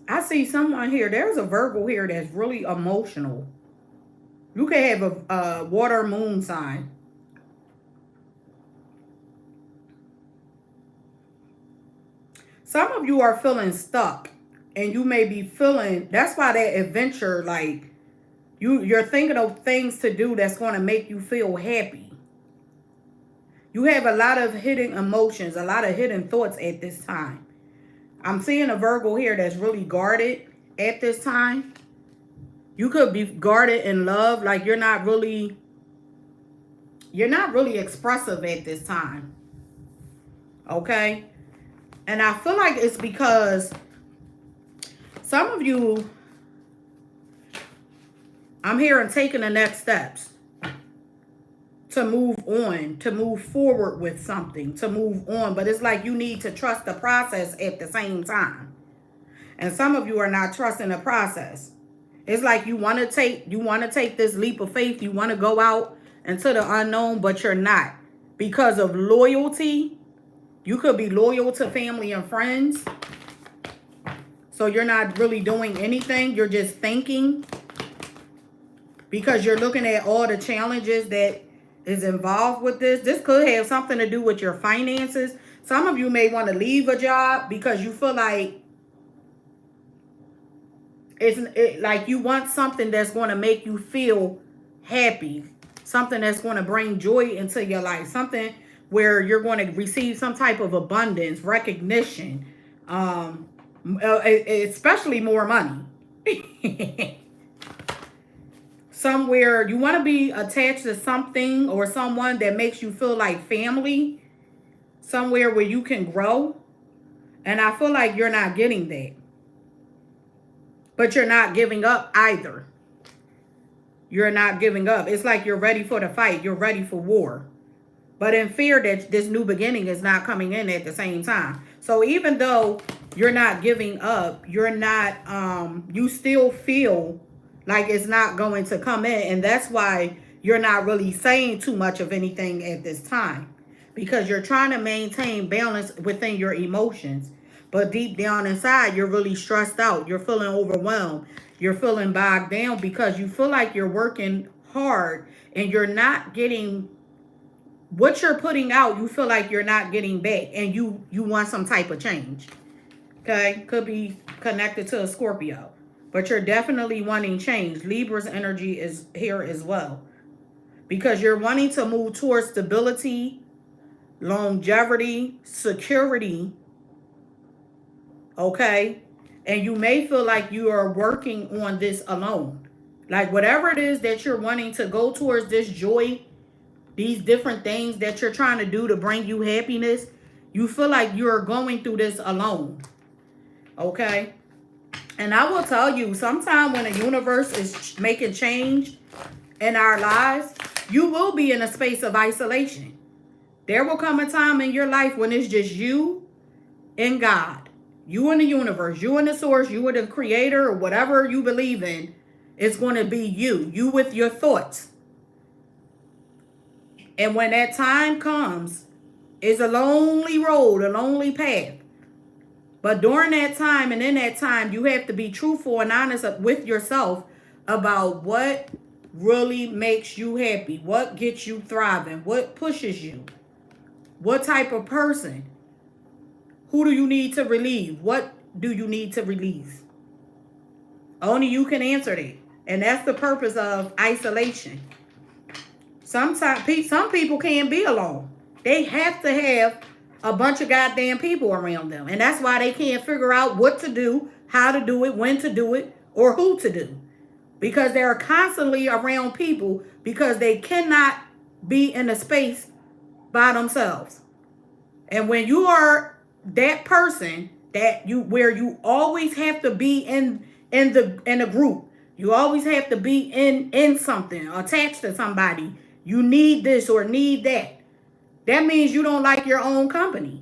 I see someone here. There's a Virgo here that's really emotional. You can have a water moon sign. Some of you are feeling stuck, and you may be feeling, that's why that adventure, like, you're thinking of things to do that's going to make you feel happy. You have a lot of hidden emotions, a lot of hidden thoughts at this time. I'm seeing a Virgo here that's really guarded at this time. You could be guarded in love, like you're not really expressive at this time. Okay? And I feel like it's because some of you, I'm hearing taking the next steps to move on, to move forward with something, to move on. But it's like you need to trust the process at the same time. And some of you are not trusting the process. It's like you want to take this leap of faith. You want to go out into the unknown, but you're not. Because of loyalty, you could be loyal to family and friends. So you're not really doing anything. You're just thinking. Because you're looking at all the challenges that is involved with this. This could have something to do with your finances. Some of you may want to leave a job because you feel like like you want something that's going to make you feel happy. Something that's going to bring joy into your life. Something where you're going to receive some type of abundance, recognition, especially more money. Somewhere you want to be attached to something or someone that makes you feel like family. Somewhere where you can grow. And I feel like you're not getting that. But you're not giving up either. You're not giving up. It's like you're ready for the fight. You're ready for war. But in fear that this new beginning is not coming in at the same time. So even though you're not giving up, you're not, you still feel like it's not going to come in. And that's why you're not really saying too much of anything at this time. Because you're trying to maintain balance within your emotions. But deep down inside, you're really stressed out. You're feeling overwhelmed. You're feeling bogged down because you feel like you're working hard and you're not getting what you're putting out. You feel like you're not getting back and you want some type of change. Okay? Could be connected to a Scorpio. But you're definitely wanting change. Libra's energy is here as well. Because you're wanting to move towards stability, longevity, security. Okay? And you may feel like you are working on this alone. Like whatever it is that you're wanting to go towards this joy, these different things that you're trying to do to bring you happiness, you feel like you're going through this alone. Okay? And I will tell you, sometime when the universe is making change in our lives, you will be in a space of isolation. There will come a time in your life when it's just you and God. You and the universe, you and the source, you and the creator, or whatever you believe in. It's going to be you. You with your thoughts. And when that time comes, it's a lonely road, a lonely path. But during that time and in that time, you have to be truthful and honest with yourself about what really makes you happy. What gets you thriving. What pushes you. What type of person. Who do you need to relieve? What do you need to release? Only you can answer that. And that's the purpose of isolation. Sometimes some people can't be alone. They have to have a bunch of goddamn people around them. And that's why they can't figure out what to do, how to do it, when to do it, or who to do. Because they're constantly around people because they cannot be in a space by themselves. And when you are that person where you always have to be in a group, you always have to be in something, attached to somebody. You need this or need that. That means you don't like your own company.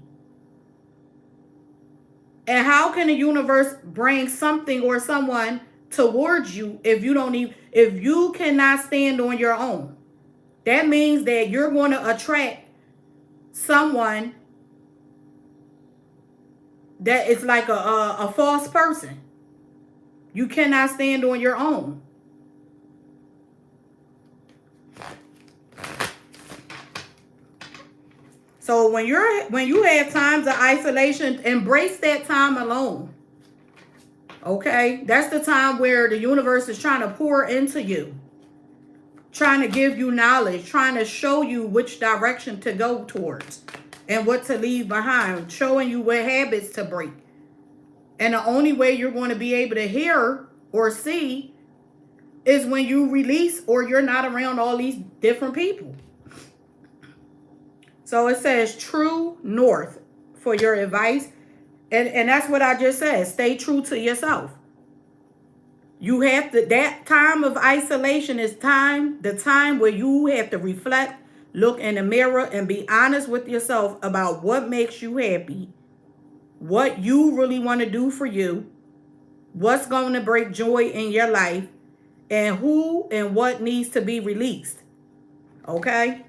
And how can the universe bring something or someone towards you if you cannot stand on your own? That means that you're going to attract someone that is like a false person. You cannot stand on your own. So when you have times of isolation, embrace that time alone. Okay? That's the time where the universe is trying to pour into you. Trying to give you knowledge, trying to show you which direction to go towards and what to leave behind, showing you what habits to break. And the only way you're going to be able to hear or see is when you release or you're not around all these different people. So it says true north for your advice. And that's what I just said. Stay true to yourself. You have to, that time of isolation is the time where you have to reflect, look in the mirror, and be honest with yourself about what makes you happy, what you really want to do for you, what's going to bring joy in your life, and who and what needs to be released. Okay?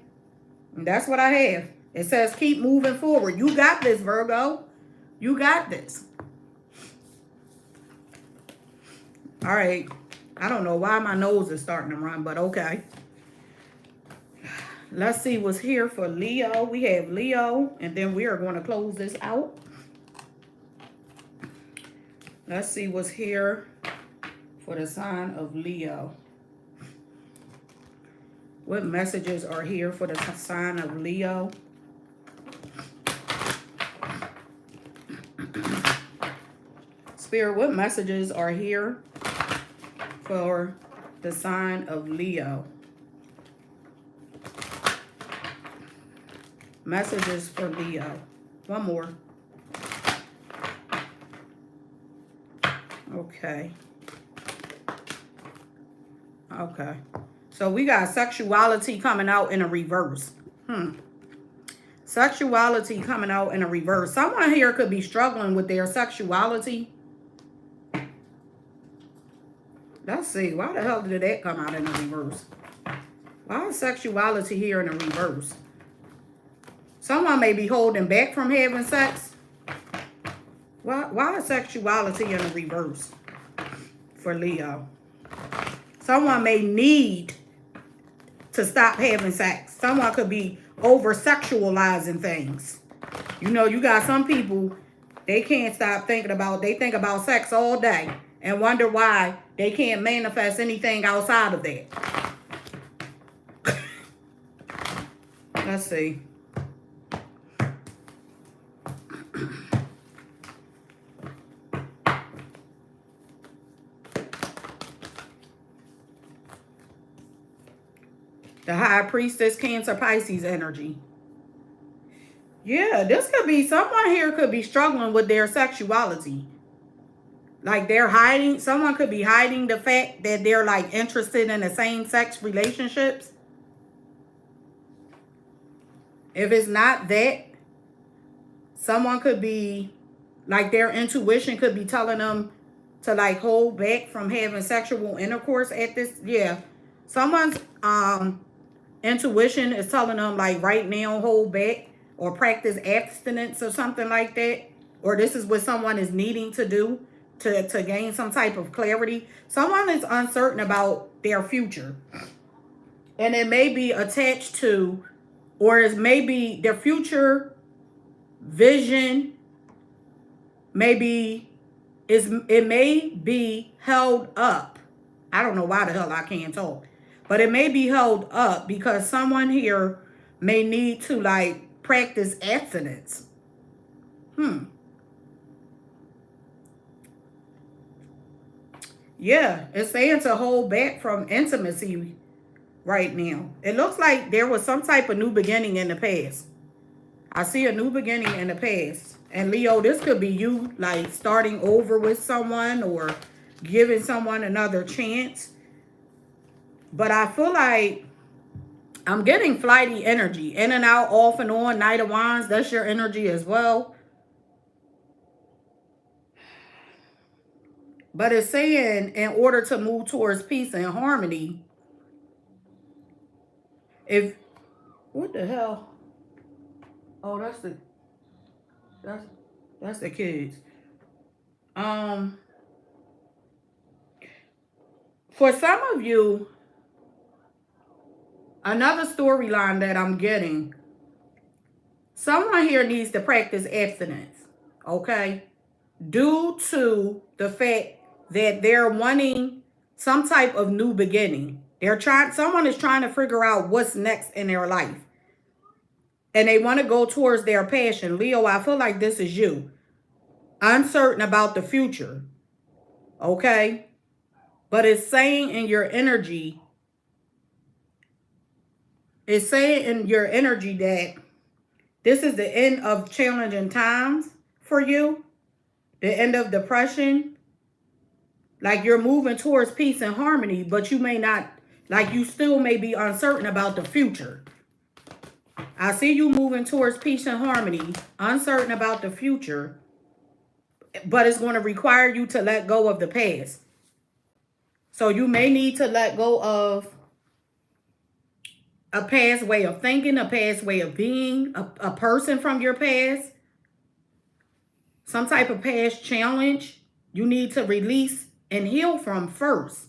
And that's what I have. It says keep moving forward. You got this, Virgo. You got this. All right. I don't know why my nose is starting to run, but okay. Let's see what's here for Leo. We have Leo, and then we are going to close this out. Let's see what's here for the sign of Leo. What messages are here for the sign of Leo? Spirit, what messages are here for the sign of Leo? Messages for Leo. One more. Okay. Okay. So we got sexuality coming out in a reverse. Sexuality coming out in a reverse. Someone here could be struggling with their sexuality. Let's see. Why the hell did that come out in a reverse? Why is sexuality here in a reverse? Someone may be holding back from having sex. Why is sexuality in a reverse for Leo? Someone may need to stop having sex. Someone could be over-sexualizing things. You know, you got some people, they can't stop thinking about, they think about sex all day and wonder why they can't manifest anything outside of that. Let's see. The High Priestess, Cancer, Pisces energy. Yeah, this could be, someone here could be struggling with their sexuality. Like they're hiding, someone could be hiding the fact that they're like interested in the same sex relationships. If it's not that, someone could be, like their intuition could be telling them to like hold back from having sexual intercourse at this. Yeah, someone's intuition is telling them like right now hold back or practice abstinence or something like that. Or this is what someone is needing to do to gain some type of clarity. Someone is uncertain about their future. And it may be attached to, or it may be their future vision, maybe it may be held up. I don't know why the hell I can't talk. But it may be held up because someone here may need to like practice abstinence. Yeah, it's saying to hold back from intimacy right now. It looks like there was some type of new beginning in the past. I see a new beginning in the past. And Leo, this could be you like starting over with someone or giving someone another chance. But I feel like I'm getting flighty energy. In and out, off and on, Knight of Wands. That's your energy as well. But it's saying in order to move towards peace and harmony, what the hell? Oh, that's the kids. For some of you, Another storyline that I'm getting. Someone here needs to practice abstinence. Okay? Due to the fact that they're wanting some type of new beginning. Someone is trying to figure out what's next in their life. And they want to go towards their passion. Leo, I feel like this is you. Uncertain about the future. Okay? But it's saying in your energy, that this is the end of challenging times for you. The end of depression. Like you're moving towards peace and harmony, but you may not, like you still may be uncertain about the future. I see you moving towards peace and harmony, uncertain about the future, but it's going to require you to let go of the past. So you may need to let go of a past way of thinking, a past way of being, a person from your past, some type of past challenge you need to release and heal from first.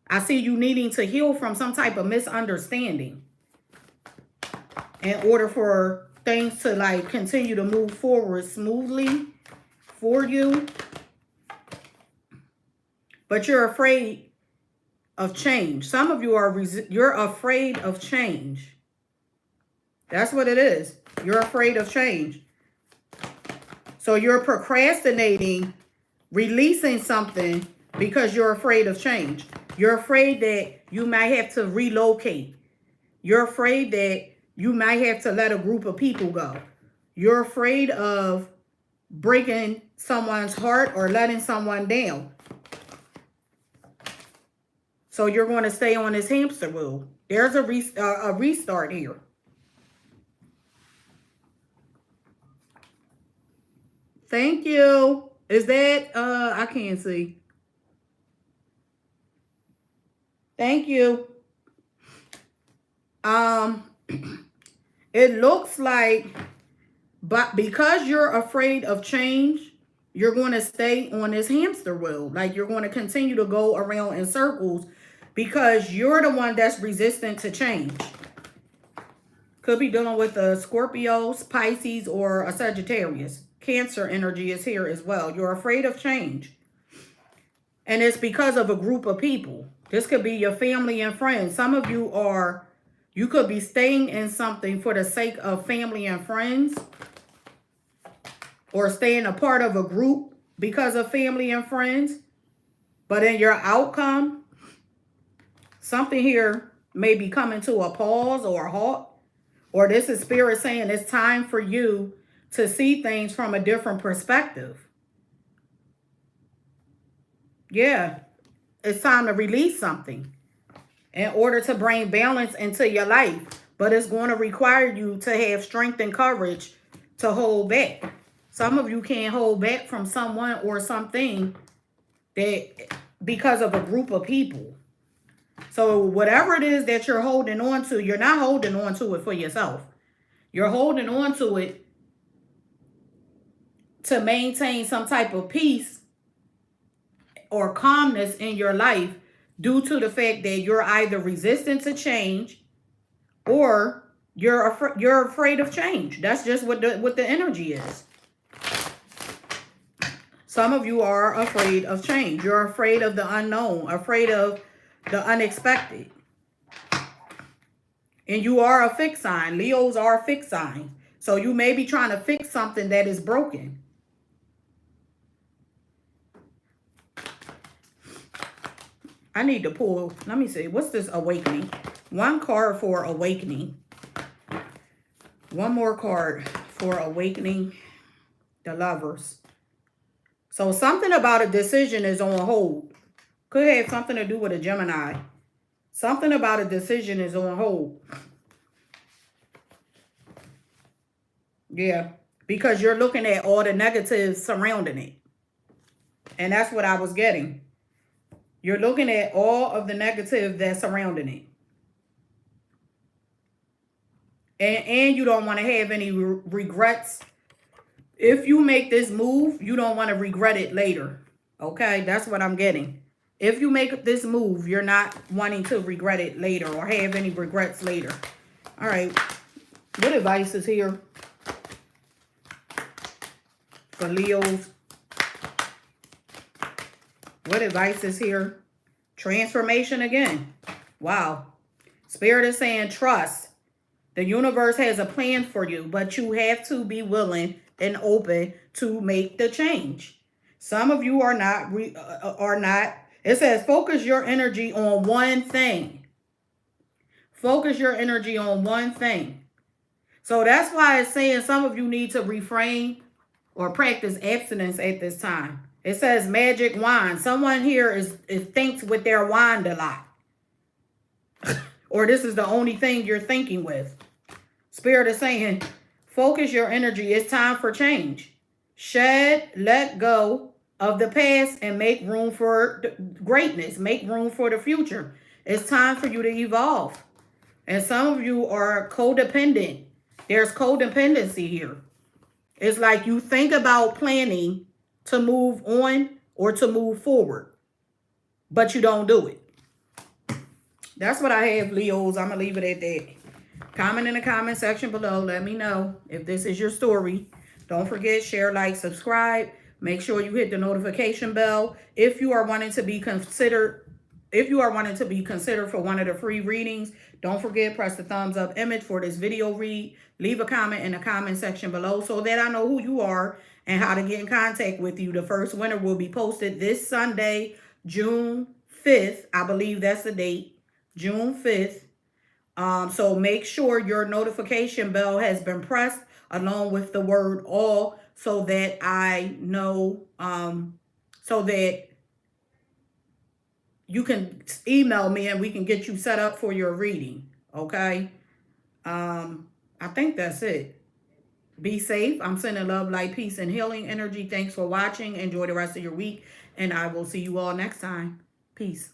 I see you needing to heal from some type of misunderstanding in order for things to like continue to move forward smoothly for you. But you're afraid of change. Some of you you're afraid of change. That's what it is. You're afraid of change. So you're procrastinating releasing something because you're afraid of change. You're afraid that you might have to relocate. You're afraid that you might have to let a group of people go. You're afraid of breaking someone's heart or letting someone down. So you're going to stay on this hamster wheel. There's a restart here. Thank you. Is that, I can't see. Thank you. It looks like, but because you're afraid of change, you're going to stay on this hamster wheel. Like you're going to continue to go around in circles because you're the one that's resistant to change. Could be dealing with a Scorpio, Pisces, or a Sagittarius. Cancer energy is here as well. You're afraid of change. And it's because of a group of people. This could be your family and friends. Some of you could be staying in something for the sake of family and friends. Or staying a part of a group because of family and friends. But in your outcome, something here may be coming to a pause or a halt. Or this is spirit saying it's time for you to see things from a different perspective. Yeah, it's time to release something in order to bring balance into your life. But it's going to require you to have strength and courage to hold back. Some of you can't hold back from someone or something that because of a group of people. So whatever it is that you're holding on to, you're not holding on to it for yourself. You're holding on to it to maintain some type of peace or calmness in your life due to the fact that you're either resistant to change or you're afraid of change. That's just what the energy is. Some of you are afraid of change. You're afraid of the unknown, afraid of the unexpected. And you are a fixed sign. Leos are fixed signs. So you may be trying to fix something that is broken. I need to pull, let me see, what's this awakening? One card for awakening. One more card for awakening the lovers. So something about a decision is on hold. Could have something to do with a Gemini. Something about a decision is on hold. Yeah, because you're looking at all the negatives surrounding it. And that's what I was getting. You're looking at all of the negative that's surrounding it. And you don't want to have any regrets. If you make this move, you don't want to regret it later. Okay, that's what I'm getting. If you make this move, you're not wanting to regret it later or have any regrets later. All right. What advice is here for Leos? What advice is here? Transformation again. Wow. Spirit is saying trust. The universe has a plan for you, but you have to be willing and open to make the change. Some of you are not. It says focus your energy on one thing. Focus your energy on one thing. So that's why it's saying some of you need to refrain or practice abstinence at this time. It says magic wand. Someone here is thinks with their wand a lot. Or this is the only thing you're thinking with. Spirit is saying, focus your energy. It's time for change. Let go of the past and make room for greatness. Make room for the future. It's time for you to evolve. And some of you are codependent. There's codependency here. It's like you think about planning to move on or to move forward, but you don't do it. That's what I have, Leos. I'm going to leave it at that. Comment in the comment section below. Let me know if this is your story. Don't forget, share, like, subscribe. Make sure you hit the notification bell. If you are wanting to be considered for one of the free readings, don't forget, press the thumbs up image for this video read. Leave a comment in the comment section below so that I know who you are and how to get in contact with you. The first winner will be posted this Sunday, June 5th. I believe that's the date, June 5th. So make sure your notification bell has been pressed along with the word all so that I know, so that you can email me and we can get you set up for your reading. Okay. I think that's it. Be safe. I'm sending love, light, peace, and healing energy. Thanks for watching. Enjoy the rest of your week. And I will see you all next time. Peace.